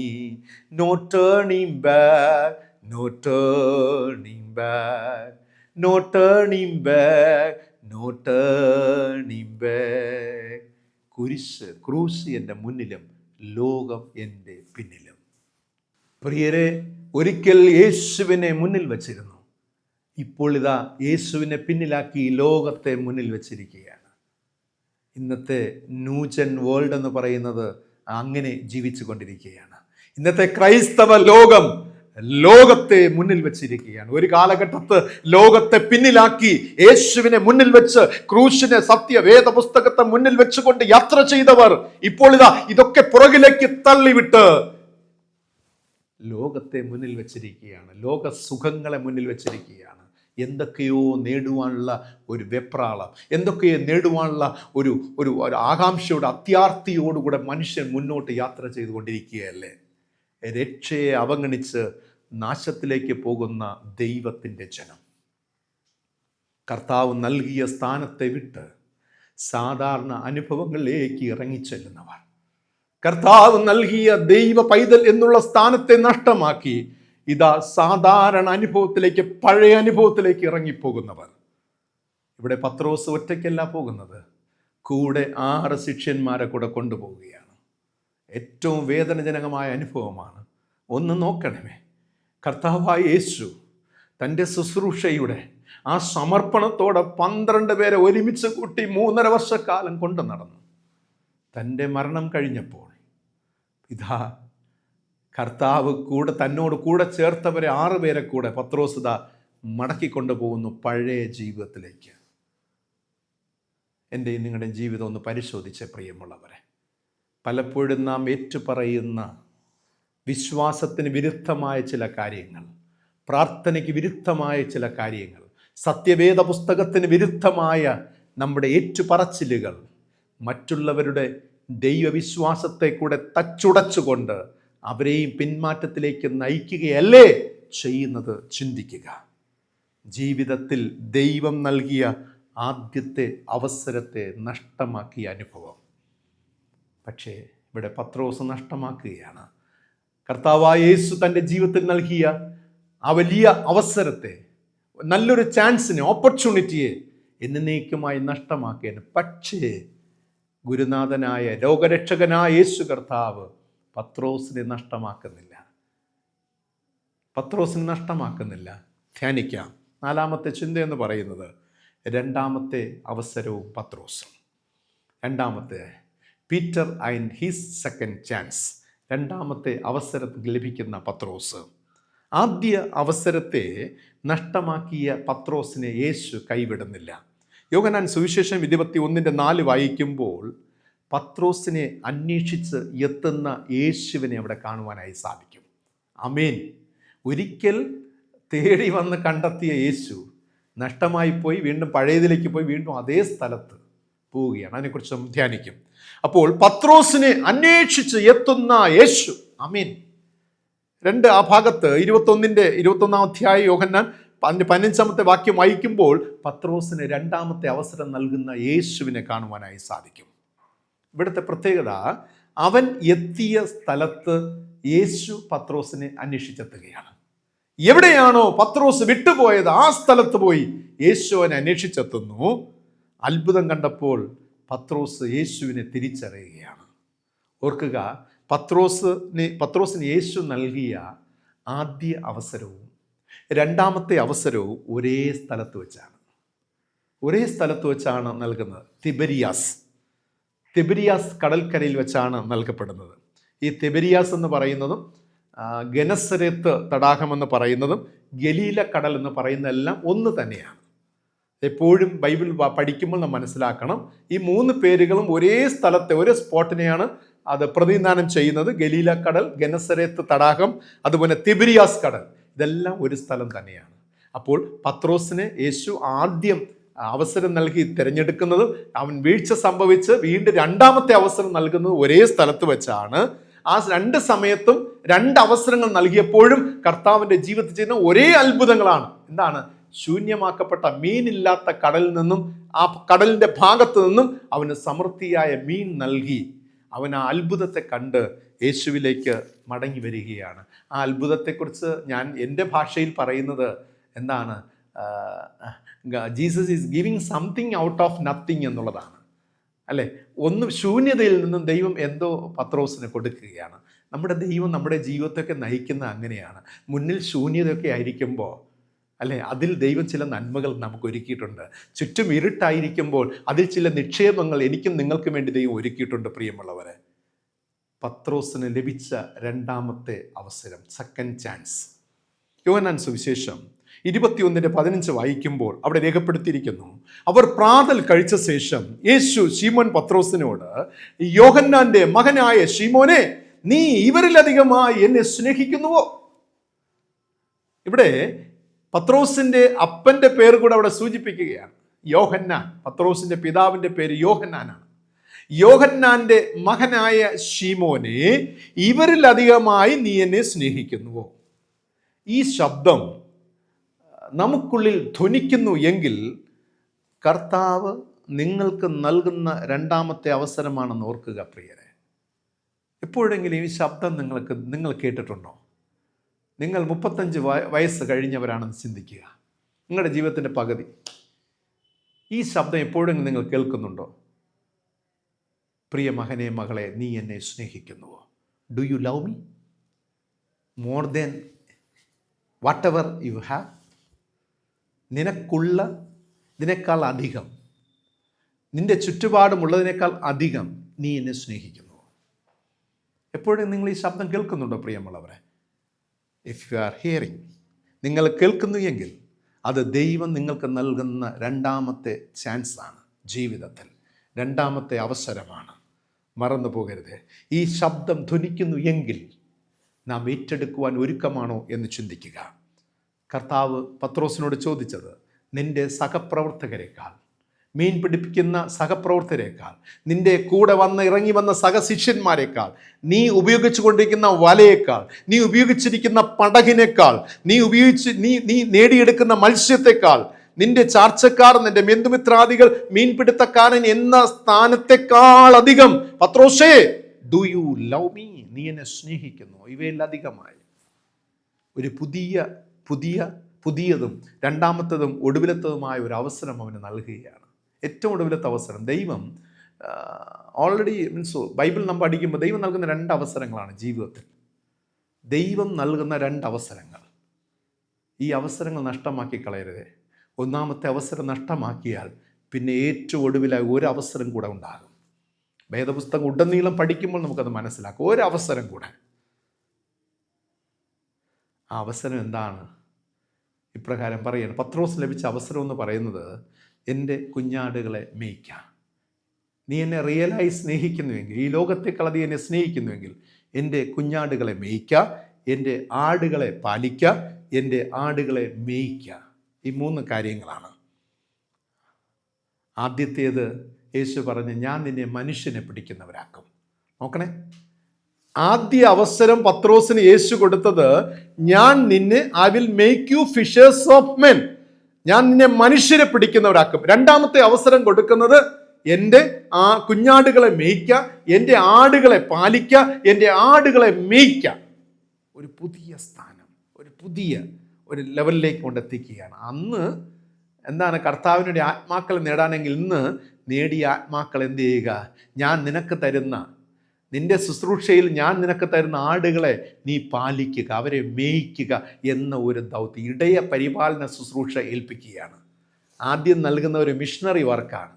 A: No turning back, no turning back, no turning back, no turning back. ക്രൂശ് എൻ്റെ മുന്നിലും ലോകം എൻ്റെ പിന്നിലും. പ്രിയരെ, ഒരിക്കൽ യേശുവിനെ മുന്നിൽ വച്ചിരുന്നു, ഇപ്പോൾ ഇതാ യേശുവിനെ പിന്നിലാക്കി ലോകത്തെ മുന്നിൽ വച്ചിരിക്കുകയാണ്. ഇന്നത്തെ ന്യൂജൻ വേൾഡ് എന്ന് പറയുന്നത് അങ്ങനെ ജീവിച്ചു കൊണ്ടിരിക്കുകയാണ്. ഇന്നത്തെ ക്രൈസ്തവ ലോകം ലോകത്തെ മുന്നിൽ വെച്ചിരിക്കുകയാണ്. ഒരു കാലഘട്ടത്ത് ലോകത്തെ പിന്നിലാക്കി യേശുവിനെ മുന്നിൽ വെച്ച്, ക്രൂശിനെ, സത്യവേദ പുസ്തകത്തെ മുന്നിൽ വെച്ചുകൊണ്ട് യാത്ര ചെയ്തവർ ഇപ്പോൾ ഇതൊക്കെ പുറകിലേക്ക് തള്ളിവിട്ട് ലോകത്തെ മുന്നിൽ വെച്ചിരിക്കുകയാണ്, ലോക സുഖങ്ങളെ മുന്നിൽ വെച്ചിരിക്കുകയാണ്. എന്തൊക്കെയോ നേടുവാനുള്ള ഒരു വെപ്രാളം, എന്തൊക്കെയോ നേടുവാനുള്ള ഒരു ആകാംക്ഷയോട്, അത്യാർത്തിയോടുകൂടെ മനുഷ്യൻ മുന്നോട്ട് യാത്ര ചെയ്തുകൊണ്ടിരിക്കുകയല്ലേ? രക്ഷയെ അവഗണിച്ച് നാശത്തിലേക്ക് പോകുന്ന ദൈവത്തിൻ്റെ ജനം, കർത്താവ് നൽകിയ സ്ഥാനത്തെ വിട്ട് സാധാരണ അനുഭവങ്ങളിലേക്ക് ഇറങ്ങിച്ചെല്ലുന്നവർ, കർത്താവ് നൽകിയ ദൈവ പൈതൽ എന്നുള്ള സ്ഥാനത്തെ നഷ്ടമാക്കി ഇതാ സാധാരണ അനുഭവത്തിലേക്ക്, പഴയ അനുഭവത്തിലേക്ക് ഇറങ്ങിപ്പോകുന്നവർ. ഇവിടെ പത്രോസ് ഒറ്റയ്ക്കല്ല പോകുന്നത്, കൂടെ 6 ശിഷ്യന്മാരെ കൂടെ കൊണ്ടുപോവുകയാണ്. ഏറ്റവും വേദനജനകമായ അനുഭവമാണ്. ഒന്ന് നോക്കണമേ, കർത്താവായ യേശു തൻ്റെ ശുശ്രൂഷയുടെ ആ സമർപ്പണത്തോടെ 12 പേരെ ഒരുമിച്ച് കൂട്ടി 3.5 വർഷക്കാലം കൊണ്ടു നടന്നു. തൻ്റെ മരണം കഴിഞ്ഞപ്പോൾ ഇതാ കർത്താവ് തന്നോട് കൂടെ ചേർത്തവരെ 6 പേരെ കൂടെ പത്രോസ് ഇതാ മടക്കിക്കൊണ്ടു പോകുന്നു പഴയ ജീവിതത്തിലേക്ക്. എൻ്റെയും നിങ്ങളുടെ ജീവിതം ഒന്ന് പരിശോധിച്ച പ്രിയമുള്ളവരെ, പലപ്പോഴും നാം ഏറ്റുപറയുന്ന വിശ്വാസത്തിന് വിരുദ്ധമായ ചില കാര്യങ്ങൾ, പ്രാർത്ഥനയ്ക്ക് വിരുദ്ധമായ ചില കാര്യങ്ങൾ, സത്യവേദ പുസ്തകത്തിന് വിരുദ്ധമായ നമ്മുടെ ഏറ്റുപറച്ചിലുകൾ മറ്റുള്ളവരുടെ ദൈവവിശ്വാസത്തെ കൂടെ തച്ചുടച്ചുകൊണ്ട് അവരെയും പിന്മാറ്റത്തിലേക്ക് നയിക്കുകയല്ലേ ചെയ്യുന്നത്? ചിന്തിക്കുക. ജീവിതത്തിൽ ദൈവം നൽകിയ ആദ്യത്തെ അവസരത്തെ നഷ്ടമാക്കിയ അനുഭവം. പക്ഷേ ഇവിടെ പത്രോസ് നഷ്ടമാക്കുകയാണ്. കർത്താവായ യേശു തൻ്റെ ജീവിതത്തിൽ നൽകിയ ആ വലിയ അവസരത്തെ, നല്ലൊരു ചാൻസിനെ, ഓപ്പർച്യൂണിറ്റിയെ എന്നേക്കുമായി നഷ്ടമാക്കിയാണ്. പക്ഷേ ഗുരുനാഥനായ ലോകരക്ഷകനായ യേശു കർത്താവ് പത്രോസിനെ നഷ്ടമാക്കുന്നില്ല. ധ്യാനിക്കാം. 4ാമത്തെ ചിന്ത എന്ന് പറയുന്നത് രണ്ടാമത്തെ അവസരവും പത്രോസും. രണ്ടാമത്തെ Peter and his second chance. രണ്ടാമത്തെ അവസരം ലഭിക്കുന്ന പത്രോസ്. ആദ്യ അവസരത്തെ നഷ്ടമാക്കിയ പത്രോസിനെ യേശു കൈവിടുന്നില്ല. യോഹന്നാൻ സുവിശേഷം 21:4 വായിക്കുമ്പോൾ പത്രോസിനെ അന്വേഷിച്ച് എത്തുന്ന യേശുവിനെ അവിടെ കാണുവാനായി സാധിക്കും. ആമേൻ. ഒരിക്കൽ തേടി വന്ന് കണ്ടെത്തിയ യേശു നഷ്ടമായി പോയി, വീണ്ടും പഴയതിലേക്ക് പോയി, വീണ്ടും അതേ സ്ഥലത്ത് പോവുകയാണ്. അതിനെക്കുറിച്ച് നാം ധ്യാനിക്കും. അപ്പോൾ പത്രോസിനെ അന്വേഷിച്ച് എത്തുന്ന യേശു. ആമേൻ. ആ ഭാഗത്ത് 21-ാം അധ്യായം യോഹന്നാൻ 15-ാമത്തെ വാക്യം വായിക്കുമ്പോൾ പത്രോസിന് രണ്ടാമത്തെ അവസരം നൽകുന്ന യേശുവിനെ കാണുവാനായി സാധിക്കും. ഇവിടുത്തെ പ്രത്യേകത, അവൻ എത്തിയ സ്ഥലത്ത് യേശു പത്രോസിനെ അന്വേഷിച്ചെത്തുകയാണ്. എവിടെയാണോ പത്രോസ് വിട്ടുപോയത് ആ സ്ഥലത്ത് പോയി യേശു അവനെ അന്വേഷിച്ചെത്തുന്നു. അത്ഭുതം കണ്ടപ്പോൾ പത്രോസ് യേശുവിനെ തിരിച്ചറിയുകയാണ്. ഓർക്കുക, പത്രോസിന് യേശു നൽകിയ ആദ്യ അവസരവും രണ്ടാമത്തെ അവസരവും ഒരേ സ്ഥലത്ത് വെച്ചാണ് നൽകുന്നത്. തിബരിയാസ് കടൽക്കരയിൽ വെച്ചാണ് നൽകപ്പെടുന്നത്. ഈ തിബരിയാസ് എന്ന് പറയുന്നതും ഗനസരത്ത് തടാകമെന്ന് പറയുന്നതും ഗലീല കടൽ എന്ന് പറയുന്നതെല്ലാം ഒന്ന് തന്നെയാണ്. എപ്പോഴും ബൈബിൾ പഠിക്കുമ്പോൾ നാം മനസ്സിലാക്കണം, ഈ 3 പേരുകളും ഒരേ സ്ഥലത്തെ, ഒരേ സ്പോട്ടിനെയാണ് അത് പ്രതിനിധാനം ചെയ്യുന്നത്. ഗലീല കടൽ, ഗനസരത്ത് തടാകം, അതുപോലെ തിബരിയാസ് കടൽ, ഇതെല്ലാം ഒരു സ്ഥലം തന്നെയാണ്. അപ്പോൾ പത്രോസിന് യേശു ആദ്യം അവസരം നൽകി തിരഞ്ഞെടുക്കുന്നതും അവൻ വീഴ്ച സംഭവിച്ച് വീണ്ടും രണ്ടാമത്തെ അവസരം നൽകുന്നത് ഒരേ സ്ഥലത്ത് വെച്ചാണ്. ആ 2 സമയത്തും 2 അവസരങ്ങൾ നൽകിയപ്പോഴും കർത്താവിൻ്റെ ജീവിതത്തിൽ ചെയ്യുന്ന ഒരേ അത്ഭുതങ്ങളാണ്. എന്താണ്? ശൂന്യമാക്കപ്പെട്ട മീനില്ലാത്ത കടലിൽ നിന്നും, ആ കടലിൻ്റെ ഭാഗത്ത് നിന്നും അവന് സമൃദ്ധിയായ മീൻ നൽകി അവൻ ആ അത്ഭുതത്തെ കണ്ട് യേശുവിലേക്ക് മടങ്ങി വരികയാണ്. ആ അത്ഭുതത്തെക്കുറിച്ച് ഞാൻ എൻ്റെ ഭാഷയിൽ പറയുന്നത് എന്താണ്? Jesus is giving something out of nothing എന്നുള്ളതാണ്, അല്ലേ? ഒന്നും ശൂന്യതയിൽ നിന്നും ദൈവം എന്തോ പത്രോസിന് കൊടുക്കുകയാണ്. നമ്മുടെ ദൈവം നമ്മുടെ ജീവിതത്തൊക്കെ നയിക്കുന്ന അങ്ങനെയാണ്. മുന്നിൽ ശൂന്യതയൊക്കെ ആയിരിക്കുമ്പോൾ, അല്ലേ, അതിൽ ദൈവം ചില നന്മകൾ നമുക്ക് ഒരുക്കിയിട്ടുണ്ട്. ചുറ്റും ഇരുട്ടായിരിക്കുമ്പോൾ അതിൽ ചില നിക്ഷേപങ്ങൾ എനിക്കും നിങ്ങൾക്കും വേണ്ടി ദൈവം ഒരുക്കിയിട്ടുണ്ട്. പ്രിയമുള്ളവരെ, പത്രോസിന് ലഭിച്ച രണ്ടാമത്തെ അവസരം, സെക്കൻഡ് ചാൻസ്. യോഹന്നാൻ സുവിശേഷം 21:15 വായിക്കുമ്പോൾ അവിടെ രേഖപ്പെടുത്തിയിരിക്കുന്നു, അവർ പ്രാതൽ കഴിച്ച ശേഷം യേശു ശീമോൻ പത്രോസിനോട്, യോഹന്നാന്റെ മകനായ ശീമോനെ, നീ ഇവരിലധികമായി എന്നെ സ്നേഹിക്കുന്നുവോ? ഇവിടെ പത്രോസിന്റെ അപ്പന്റെ പേര് കൂടെ അവിടെ സൂചിപ്പിക്കുകയാണ്. യോഹന്നാൻ, പത്രോസിന്റെ പിതാവിന്റെ പേര് യോഹന്നാനാണ്. യോഹന്നാന്റെ മകനായ ശീമോനെ, ഇവരിലധികമായി നീ എന്നെ സ്നേഹിക്കുന്നുവോ? ഈ ശബ്ദം നമുക്കുള്ളിൽ ധ്വനിക്കുന്നു എങ്കിൽ കർത്താവ് നിങ്ങൾക്ക് നൽകുന്ന രണ്ടാമത്തെ അവസരമാണെന്ന് ഓർക്കുക പ്രിയരെ. എപ്പോഴെങ്കിലും ഈ ശബ്ദം നിങ്ങൾ കേട്ടിട്ടുണ്ടോ? നിങ്ങൾ 35 വയസ്സ് കഴിഞ്ഞവരാണെന്ന് ചിന്തിക്കുക. നിങ്ങളുടെ ജീവിതത്തിൻ്റെ പകുതി ഈ ശബ്ദം എപ്പോഴെങ്കിലും നിങ്ങൾ കേൾക്കുന്നുണ്ടോ? പ്രിയ മകനെ, മകളെ, നീ എന്നെ സ്നേഹിക്കുന്നുവോ? Do you love me more than whatever you have? നിനക്കുള്ള ഇതിനേക്കാൾ അധികം, നിന്റെ ചുറ്റുപാടുമുള്ളതിനേക്കാൾ അധികം നീ എന്നെ സ്നേഹിക്കുന്നുവോ? എപ്പോഴും നിങ്ങൾ ഈ ശബ്ദം കേൾക്കുന്നുണ്ടോ പ്രിയമുള്ളവരെ? ഇഫ് യു ആർ ഹിയറിങ്, നിങ്ങൾ കേൾക്കുന്നു എങ്കിൽ അത് ദൈവം നിങ്ങൾക്ക് നൽകുന്ന രണ്ടാമത്തെ ചാൻസാണ്. ജീവിതത്തിൽ രണ്ടാമത്തെ അവസരമാണ്. മറന്നു പോകരുത്. ഈ ശബ്ദം ധ്വനിക്കുന്നു എങ്കിൽ നാം ഏറ്റെടുക്കുവാൻ ഒരുക്കമാണോ എന്ന് ചിന്തിക്കുക. കർത്താവ് പത്രോസിനോട് ചോദിച്ചത്, നിന്റെ സഹപ്രവർത്തകരെക്കാൾ, മീൻ പിടിപ്പിക്കുന്ന സഹപ്രവർത്തകരെക്കാൾ, നിന്റെ കൂടെ ഇറങ്ങി വന്ന സഹശിഷ്യന്മാരെക്കാൾ, നീ ഉപയോഗിച്ചു കൊണ്ടിരിക്കുന്ന വലയേക്കാൾ, നീ ഉപയോഗിച്ചിരിക്കുന്ന പടകിനേക്കാൾ, നീ നേടിയെടുക്കുന്ന മത്സ്യത്തെക്കാൾ, നിന്റെ ചാർച്ചക്കാർ, നിന്റെ ബന്ധുമിത്രാദികൾ, മീൻപിടുത്തക്കാരൻ എന്ന സ്ഥാനത്തെക്കാൾ അധികം പത്രോസേ, ഡു യു ലവ് മീ, നീ എന്നെ സ്നേഹിക്കുന്നു. ഇവയിലധികമായി ഒരു പുതിയതും രണ്ടാമത്തതും ഒടുവിലത്തതുമായ ഒരു അവസരം അവന് നൽകുകയാണ്. ഏറ്റവും ഒടുവിലത്തെ അവസരം ദൈവം ഓൾറെഡി ബൈബിൾ നമ്മൾ പഠിക്കുമ്പോൾ ദൈവം നൽകുന്ന 2 അവസരങ്ങളാണ് ജീവിതത്തിൽ. ദൈവം നൽകുന്ന 2 അവസരങ്ങൾ. ഈ അവസരങ്ങൾ നഷ്ടമാക്കി കളയരുതേ. ഒന്നാമത്തെ അവസരം നഷ്ടമാക്കിയാൽ പിന്നെ ഏറ്റവും ഒടുവിലായി ഒരു അവസരം കൂടെ ഉണ്ടാകും. വേദപുസ്തകം ഉടനീളം പഠിക്കുമ്പോൾ നമുക്കത് മനസ്സിലാക്കും. ഒരു അവസരം കൂടെ. ആ അവസരം എന്താണ്? ഇപ്രകാരം പറയുകയാണ്. പത്രോസ് ലഭിച്ച അവസരം എന്ന് പറയുന്നത്, എൻ്റെ കുഞ്ഞാടുകളെ മേയ്ക്കാം. നീ എന്നെ റിയലായി സ്നേഹിക്കുന്നുവെങ്കിൽ, ഈ ലോകത്തെക്കാൾ നീ എന്നെ സ്നേഹിക്കുന്നുവെങ്കിൽ, എൻ്റെ കുഞ്ഞാടുകളെ മേയ്ക്കുക, എൻ്റെ ആടുകളെ പാലിക്കുക, എൻ്റെ ആടുകളെ മേയ്ക്കുക. ഈ 3 കാര്യങ്ങളാണ്. ആദ്യത്തേത് യേശു പറഞ്ഞ്, ഞാൻ നിന്നെ മനുഷ്യനെ പിടിക്കുന്നവരാക്കും. നോക്കണേ, ആദ്യ അവസരം പത്രോസിന് യേശു കൊടുത്തത്, ഞാൻ നിന്നെ I will make you fishers of men, ഞാൻ നിന്നെ മനുഷ്യരെ പിടിക്കുന്നവരാക്കും. രണ്ടാമത്തെ അവസരം കൊടുക്കുന്നത്, എൻ്റെ കുഞ്ഞാടുകളെ മേയ്ക്ക, എൻ്റെ ആടുകളെ പാലിക്ക, എൻ്റെ ആടുകളെ മേയ്ക്ക. ഒരു പുതിയ സ്ഥാനം, ഒരു ലെവലിലേക്ക് കൊണ്ടെത്തിക്കുകയാണ്. അന്ന് എന്താണ് കർത്താവിനുടെ ആത്മാക്കൾ നേടാനെങ്കിൽ, ഇന്ന് നേടിയ ആത്മാക്കൾ എന്ത് ചെയ്യുക? ഞാൻ നിനക്ക് തരുന്ന, നിന്റെ ശുശ്രൂഷയിൽ ഞാൻ നിനക്ക് തരുന്ന ആടുകളെ നീ പാലിക്കുക, അവരെ മേയ്ക്കുക എന്ന ഒരു ദൗത്യം, ഇടയ പരിപാലന ശുശ്രൂഷ ഏൽപ്പിക്കുകയാണ്. ആദ്യം നൽകുന്ന ഒരു മിഷണറി വർക്കാണ്.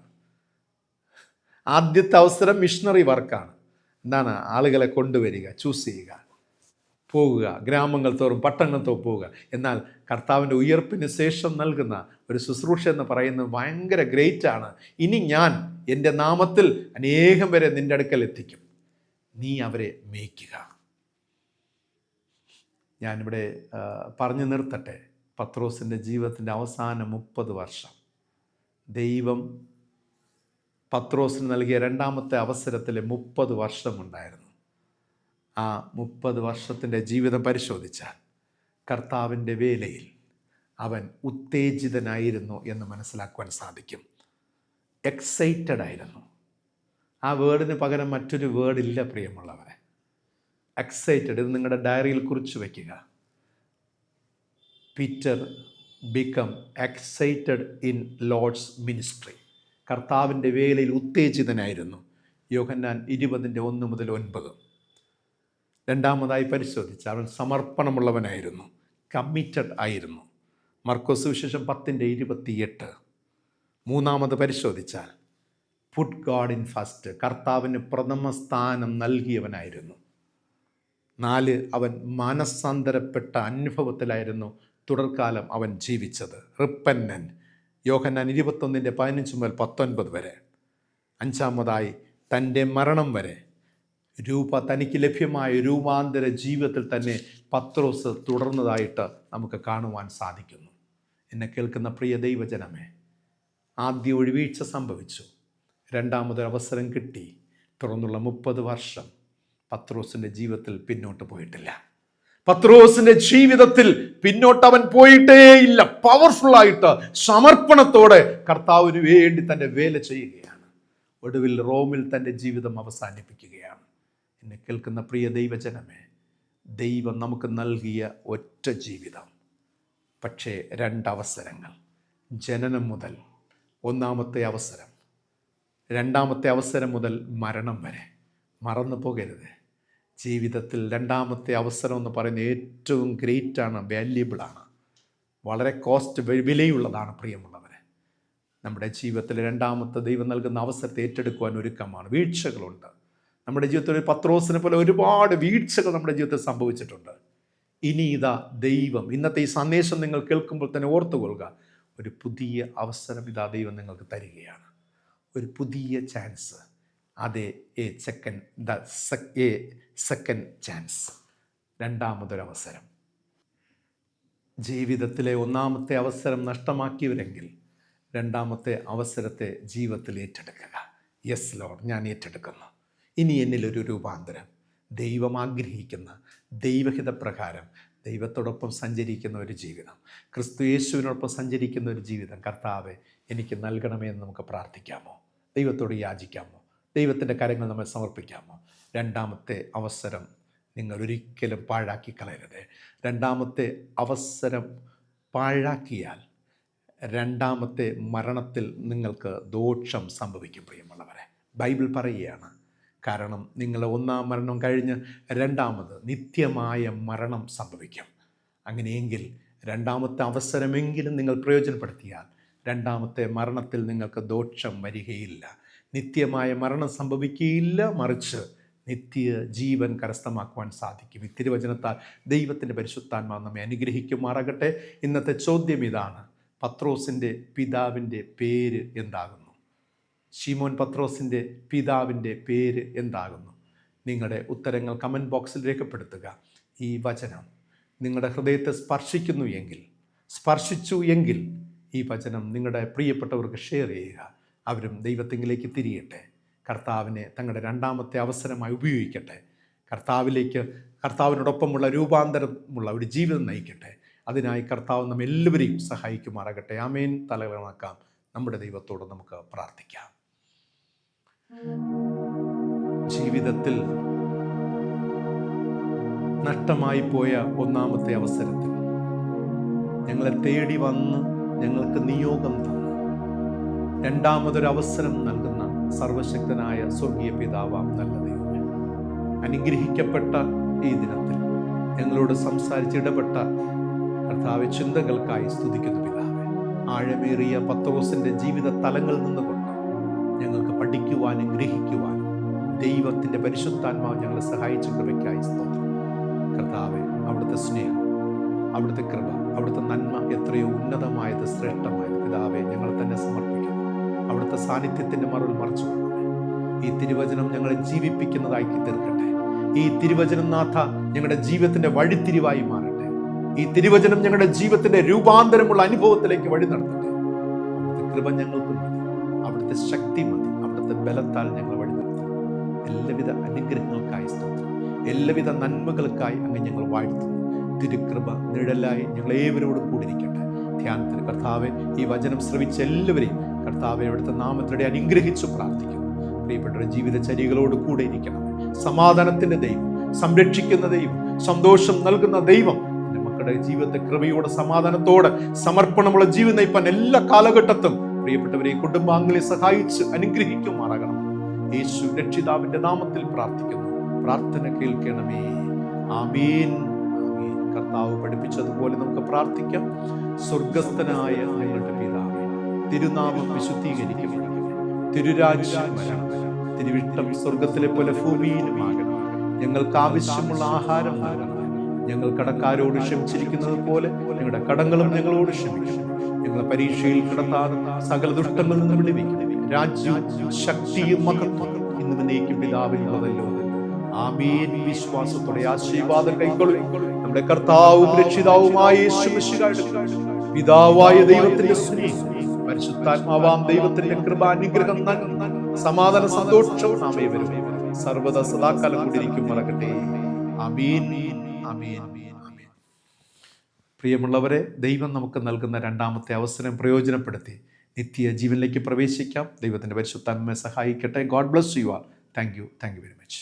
A: ആദ്യത്തെ അവസരം മിഷണറി വർക്കാണ്. എന്താണ്? ആളുകളെ കൊണ്ടുവരിക, ചൂസ് ചെയ്യുക, പോകുക, ഗ്രാമങ്ങൾ തോറും പട്ടണങ്ങൾ തോറും പോവുക. എന്നാൽ കർത്താവിൻ്റെ ഉയർപ്പിന് ശേഷം നൽകുന്ന ഒരു ശുശ്രൂഷ എന്ന് പറയുന്നത് ഭയങ്കര ഗ്രേറ്റാണ്. ഇനി ഞാൻ എൻ്റെ നാമത്തിൽ അനേകം പേരെ നിൻ്റെ അടുക്കൽ എത്തിക്കും, നീ അവരെ മേയ്ക്കുക. ഞാനിവിടെ പറഞ്ഞു നിർത്തട്ടെ. പത്രോസിൻ്റെ ജീവിതത്തിൻ്റെ അവസാന 30 വർഷം ദൈവം പത്രോസിന് നൽകിയ രണ്ടാമത്തെ അവസരത്തിലെ 30 വർഷമുണ്ടായിരുന്നു. ആ 30 വർഷത്തിൻ്റെ ജീവിതം പരിശോധിച്ചാൽ കർത്താവിൻ്റെ വേലയിൽ അവൻ ഉത്തേജിതനായിരുന്നു എന്ന് മനസ്സിലാക്കുവാൻ സാധിക്കും. എക്സൈറ്റഡ് ആയിരുന്നു. ആ വേർഡിന് പകരം മറ്റൊരു വേർഡില്ല പ്രിയമുള്ളവരെ. എക്സൈറ്റഡ്. ഇത് നിങ്ങളുടെ ഡയറിയിൽ കുറിച്ച് വയ്ക്കുക. Peter become excited in Lord's ministry. കർത്താവിൻ്റെ വേലയിൽ ഉത്തേജിതനായിരുന്നു. യോഹന്നാൻ 20:1-9. രണ്ടാമതായി പരിശോധിച്ചാൽ അവൻ സമർപ്പണമുള്ളവനായിരുന്നു, കമ്മിറ്റഡ് ആയിരുന്നു. മർക്കോസ് സുവിശേഷം 10:28. മൂന്നാമത് പരിശോധിച്ചാൽ പുട്ട് ഗോഡ് ഇൻ ഫസ്റ്റ്, കർത്താവിന് പ്രഥമ സ്ഥാനം നൽകിയവനായിരുന്നു. 4, അവൻ മാനസാന്തരപ്പെട്ട അനുഭവത്തിലായിരുന്നു തുടർക്കാലം അവൻ ജീവിച്ചത്. റിപ്പന്നന്റ്. യോഹന്നാൻ 21:15-19 വരെ. 5, തൻ്റെ മരണം വരെ തനിക്ക് ലഭ്യമായ രൂപാന്തര ജീവിതത്തിൽ തന്നെ പത്രോസ് തുടർന്നതായിട്ട് നമുക്ക് കാണുവാൻ സാധിക്കുന്നു. എന്നെ കേൾക്കുന്ന പ്രിയ ദൈവജനമേ, ആദ്യ ഒരു വീഴ്ച സംഭവിച്ചു, രണ്ടാമതൊരു അവസരം കിട്ടി. തുടർന്നുള്ള 30 വർഷം പത്രോസിൻ്റെ ജീവിതത്തിൽ പിന്നോട്ട് പോയിട്ടില്ല. പത്രോസിൻ്റെ ജീവിതത്തിൽ പിന്നോട്ട് അവൻ പോയിട്ടേയില്ല. പവർഫുള്ളായിട്ട് സമർപ്പണത്തോടെ കർത്താവിന് വേണ്ടി തൻ്റെ വേല ചെയ്യുകയാണ്. ഒടുവിൽ റോമിൽ തൻ്റെ ജീവിതം അവസാനിപ്പിക്കുകയാണ്. എന്നെ കേൾക്കുന്ന പ്രിയ ദൈവജനമേ, ദൈവം നമുക്ക് നൽകിയ ഒറ്റ ജീവിതം, പക്ഷേ 2 അവസരങ്ങൾ. ജനനം മുതൽ ഒന്നാമത്തെ അവസരം, രണ്ടാമത്തെ അവസരം മുതൽ മരണം വരെ. മറന്നു പോകരുത്. ജീവിതത്തിൽ രണ്ടാമത്തെ അവസരം എന്ന് പറയുന്നത് ഏറ്റവും ഗ്രേറ്റാണ്, വാല്യുബിളാണ്, വളരെ വിലയുള്ളതാണ് പ്രിയമുള്ളവരെ. നമ്മുടെ ജീവിതത്തിൽ രണ്ടാമത്തെ ദൈവം നൽകുന്ന അവസരത്തെ ഏറ്റെടുക്കുവാൻ ഒരുക്കമാണ്. വീഴ്ചകളുണ്ട് നമ്മുടെ ജീവിതത്തിൽ. പത്രോസിനെ പോലെ ഒരുപാട് വീഴ്ചകൾ നമ്മുടെ ജീവിതത്തിൽ സംഭവിച്ചിട്ടുണ്ട്. ഇനി ഇതാ ദൈവം, ഇന്നത്തെ ഈ സന്ദേശം നിങ്ങൾ കേൾക്കുമ്പോൾ തന്നെ ഓർത്തുകൊള്ളുക, ഒരു പുതിയ അവസരം ഇതാ ദൈവം നിങ്ങൾക്ക് തരികയാണ്. ഒരു പുതിയ ചാൻസ്. അതെ, സെക്കൻഡ് ചാൻസ്, രണ്ടാമതൊരവസരം. ജീവിതത്തിലെ ഒന്നാമത്തെ അവസരം നഷ്ടമാക്കിയവരെങ്കിൽ രണ്ടാമത്തെ അവസരത്തെ ജീവിതത്തിൽ ഏറ്റെടുക്കുക. യെസ് ലോർഡ്, ഞാൻ ഏറ്റെടുക്കുന്നു. ഇനി എന്നിലൊരു രൂപാന്തരം. ദൈവം ആഗ്രഹിക്കുന്ന ദൈവഹിതപ്രകാരം ദൈവത്തോടൊപ്പം സഞ്ചരിക്കുന്ന ഒരു ജീവിതം, ക്രിസ്തു യേശുവിനോടൊപ്പം സഞ്ചരിക്കുന്ന ഒരു ജീവിതം കർത്താവെ എനിക്ക് നൽകണമേ എന്ന് നമുക്ക് പ്രാർത്ഥിക്കാമോ? ദൈവത്തോട് യാചിക്കാമോ? ദൈവത്തിൻ്റെ കാര്യങ്ങൾ നമ്മൾ സമർപ്പിക്കാമോ? രണ്ടാമത്തെ അവസരം നിങ്ങൾ ഒരിക്കലും പാഴാക്കി കളയരുത്. രണ്ടാമത്തെ അവസരം പാഴാക്കിയാൽ രണ്ടാമത്തെ മരണത്തിൽ നിങ്ങൾക്ക് ദോഷം സംഭവിക്കും. പ്രിയമുള്ളവരെ, ബൈബിൾ പറയുകയാണ്. കാരണം നിങ്ങൾ ഒന്നാം മരണം കഴിഞ്ഞ് രണ്ടാമത് നിത്യമായ മരണം സംഭവിക്കും. അങ്ങനെയെങ്കിൽ രണ്ടാമത്തെ അവസരമെങ്കിലും നിങ്ങൾ പ്രയോജനപ്പെടുത്തിയാൽ രണ്ടാമത്തെ മരണത്തിൽ നിങ്ങൾക്ക് ദോഷം വരികയില്ല, നിത്യമായ മരണം സംഭവിക്കുകയില്ല, മറിച്ച് നിത്യ ജീവൻ കരസ്ഥമാക്കുവാൻ സാധിക്കും. ഈ തിരുവചനത്താൽ ദൈവത്തിൻ്റെ പരിശുദ്ധാത്മാവ് നമ്മെ അനുഗ്രഹിക്കുമാറാകട്ടെ. ഇന്നത്തെ ചോദ്യം ഇതാണ്: പത്രോസിൻ്റെ പിതാവിൻ്റെ പേര് എന്താകുന്നു? ശിമോൻ പത്രോസിൻ്റെ പിതാവിൻ്റെ പേര് എന്താകുന്നു? നിങ്ങളുടെ ഉത്തരങ്ങൾ കമൻറ്റ് ബോക്സിൽ രേഖപ്പെടുത്തുക. ഈ വചനം നിങ്ങളുടെ ഹൃദയത്തെ സ്പർശിച്ചു എങ്കിൽ ഈ വചനം നിങ്ങളുടെ പ്രിയപ്പെട്ടവർക്ക് ഷെയർ ചെയ്യുക. അവരും ദൈവത്തിങ്കിലേക്ക് തിരിയട്ടെ, കർത്താവിനെ തങ്ങളുടെ രണ്ടാമത്തെ അവസരമായി ഉപയോഗിക്കട്ടെ, കർത്താവിനോടൊപ്പമുള്ള രൂപാന്തരമുള്ള ഒരു ജീവിതം നയിക്കട്ടെ. അതിനായി കർത്താവ് നമ്മെല്ലാവരെയും സഹായിക്കുമാറാകട്ടെ. ആമേൻ. തലകളാക്കാം. നമ്മുടെ ദൈവത്തോട് നമുക്ക് പ്രാർത്ഥിക്കാം. ജീവിതത്തിൽ നഷ്ടമായി പോയ ഒന്നാമത്തെ അവസരത്തിൽ ഞങ്ങളെ തേടി വന്ന് ഞങ്ങൾക്ക് നിയോഗം തന്ന് രണ്ടാമതൊരു അവസരം നൽകുന്ന സർവശക്തനായ സ്വർഗീയ പിതാവാം നല്ല ദൈവമേ, അനുഗ്രഹിക്കപ്പെട്ട ഈ ദിനത്തിൽ ഞങ്ങളോട് സംസാരിച്ചിടപെട്ട കർത്താവെ ചിന്തകൾക്കായി സ്തുതിക്കുന്നു പിതാവേ. ആഴമേറിയ പത്രോസിൻ്റെ ജീവിത തലങ്ങളിൽ നിന്നുകൊണ്ട് ഞങ്ങൾക്ക് പഠിക്കുവാനും ഗ്രഹിക്കുവാനും ദൈവത്തിൻ്റെ പരിശുദ്ധാത്മാവ് ഞങ്ങളെ സഹായിച്ച കൃപയ്ക്കായി സ്തോത്രം. കർത്താവെ, അവിടുത്തെ സ്നേഹം, അവിടുത്തെ കൃപ, അവിടുത്തെ നന്മ എത്രയോ ഉന്നതമായത്, ശ്രേഷ്ഠമായത് പിതാവെ ഞങ്ങൾ തന്നെ സമർപ്പിക്കുന്നു. അവിടുത്തെ സാന്നിധ്യത്തിൻ്റെ മറവിൽ മറച്ചു കൊള്ളണമേ. ഈ തിരുവചനം ഞങ്ങളെ ജീവിപ്പിക്കുന്നതായി തീർക്കട്ടെ. ഈ തിരുവചനം നാഥ ഞങ്ങളുടെ ജീവിതത്തിൻ്റെ വഴിത്തിരിവായി മാറട്ടെ. ഈ തിരുവചനം ഞങ്ങളുടെ ജീവിതത്തിൻ്റെ രൂപാന്തരമുള്ള അനുഭവത്തിലേക്ക് വഴി നടത്തട്ടെ. അവിടുത്തെ കൃപ ഞങ്ങൾക്ക് മതി, അവിടുത്തെ ശക്തി മതി, അവിടുത്തെ ബലത്താൽ ഞങ്ങൾ വഴി നടത്തണം. എല്ലാവിധ അനുഗ്രഹങ്ങൾക്കായി സ്തോത്രം, എല്ലാവിധ നന്മകൾക്കായി അങ്ങ് ഞങ്ങൾ വാഴ്ത്തുന്നു. തിരുകൃപ നിഴലായി ഞങ്ങളേവരോടും കൂടിയിരിക്കട്ടെ. ധ്യാനത്തിന് കർത്താവെ, ഈ വചനം ശ്രവിച്ച എല്ലാവരെയും കർത്താവെ അവിടുത്തെ നാമത്തോടെ അനുഗ്രഹിച്ചു പ്രാർത്ഥിക്കുന്നു. പ്രിയപ്പെട്ടവരുടെ ജീവിതചര്യകളോട് കൂടെ ഇരിക്കണം. സമാധാനത്തിന്റെ ദൈവം, സംരക്ഷിക്കുന്ന ദൈവം, സന്തോഷം നൽകുന്ന ദൈവം എൻ്റെ മക്കളുടെ ജീവിതത്തെ കൃപയോടെ സമാധാനത്തോടെ സമർപ്പണമുള്ള ജീവിതം നയിപ്പാൻ എല്ലാ കാലഘട്ടത്തും പ്രിയപ്പെട്ടവരെ കുടുംബാംഗങ്ങളെ സഹായിച്ച് അനുഗ്രഹിക്കുമാറാകണം. യേശു രക്ഷിതാവിന്റെ നാമത്തിൽ പ്രാർത്ഥിക്കുന്നു. പ്രാർത്ഥന കേൾക്കണമേ. ആമേൻ. ആമേൻ. കർത്താവ് പഠിപ്പിച്ചതുപോലെ നമുക്ക് പ്രാർത്ഥിക്കാം. സ്വർഗസ്ഥനായ ഞങ്ങളുടെ പിതാവേ, തിരുനാമം വിശുദ്ധീകരിക്കപ്പെടണമേ. തിരുരാജ്യം വരണമേ. തിരുവിഷ്ടം സ്വർഗത്തിലെ പോലെ ഭൂമിയിലുമാകണം. ഞങ്ങൾക്ക് ആവശ്യമുള്ള ആഹാരം നൽകണം. ഞങ്ങൾ കടക്കാരോട് ക്ഷമിച്ചിരിക്കുന്നത് പോലെ ഞങ്ങളുടെ കടങ്ങളും ഞങ്ങളോട് ക്ഷമിക്കണം. ഞങ്ങളെ പരീക്ഷയിൽ കിടത്താതെ സകല ദുഷ്ടങ്ങളിൽ നിന്ന് വിടുവിക്കണം. രാജ്യവും ശക്തിയും മഹത്വം ഇന്നും എന്നേക്കും പിതാവിനുള്ളതല്ലോ. ആമേൻ. വിശ്വാസത്തോടെ ആശീർവാദം കൈക്കൊള്ളും. നമ്മുടെ കർത്താവും രക്ഷിതാവുമായ യേശു മിശിഹായുടെ പിതാവായ ദൈവത്തിന്റെ സ്നേഹം, പരിശുദ്ധാത്മാവാം ദൈവത്തിന്റെ കൃപാനുഗ്രഹം, സമാധാന സന്തോഷവും നാം ഏവരും സർവ്വദാ സദാകാലം കൊണ്ടിരിക്കും മറക്കട്ടെ. ആമേൻ. ആമേൻ. ആമേൻ. പ്രിയമുള്ളവരെ, ദൈവം നമുക്ക് നൽകുന്ന രണ്ടാമത്തെ അവസരം പ്രയോജനപ്പെടുത്തി നിത്യ ജീവനിലേക്ക് പ്രവേശിക്കാം. ദൈവത്തിന്റെ പരിശുദ്ധാത്മാവെ സഹായിക്കട്ടെ. God bless you all. Thank you very much.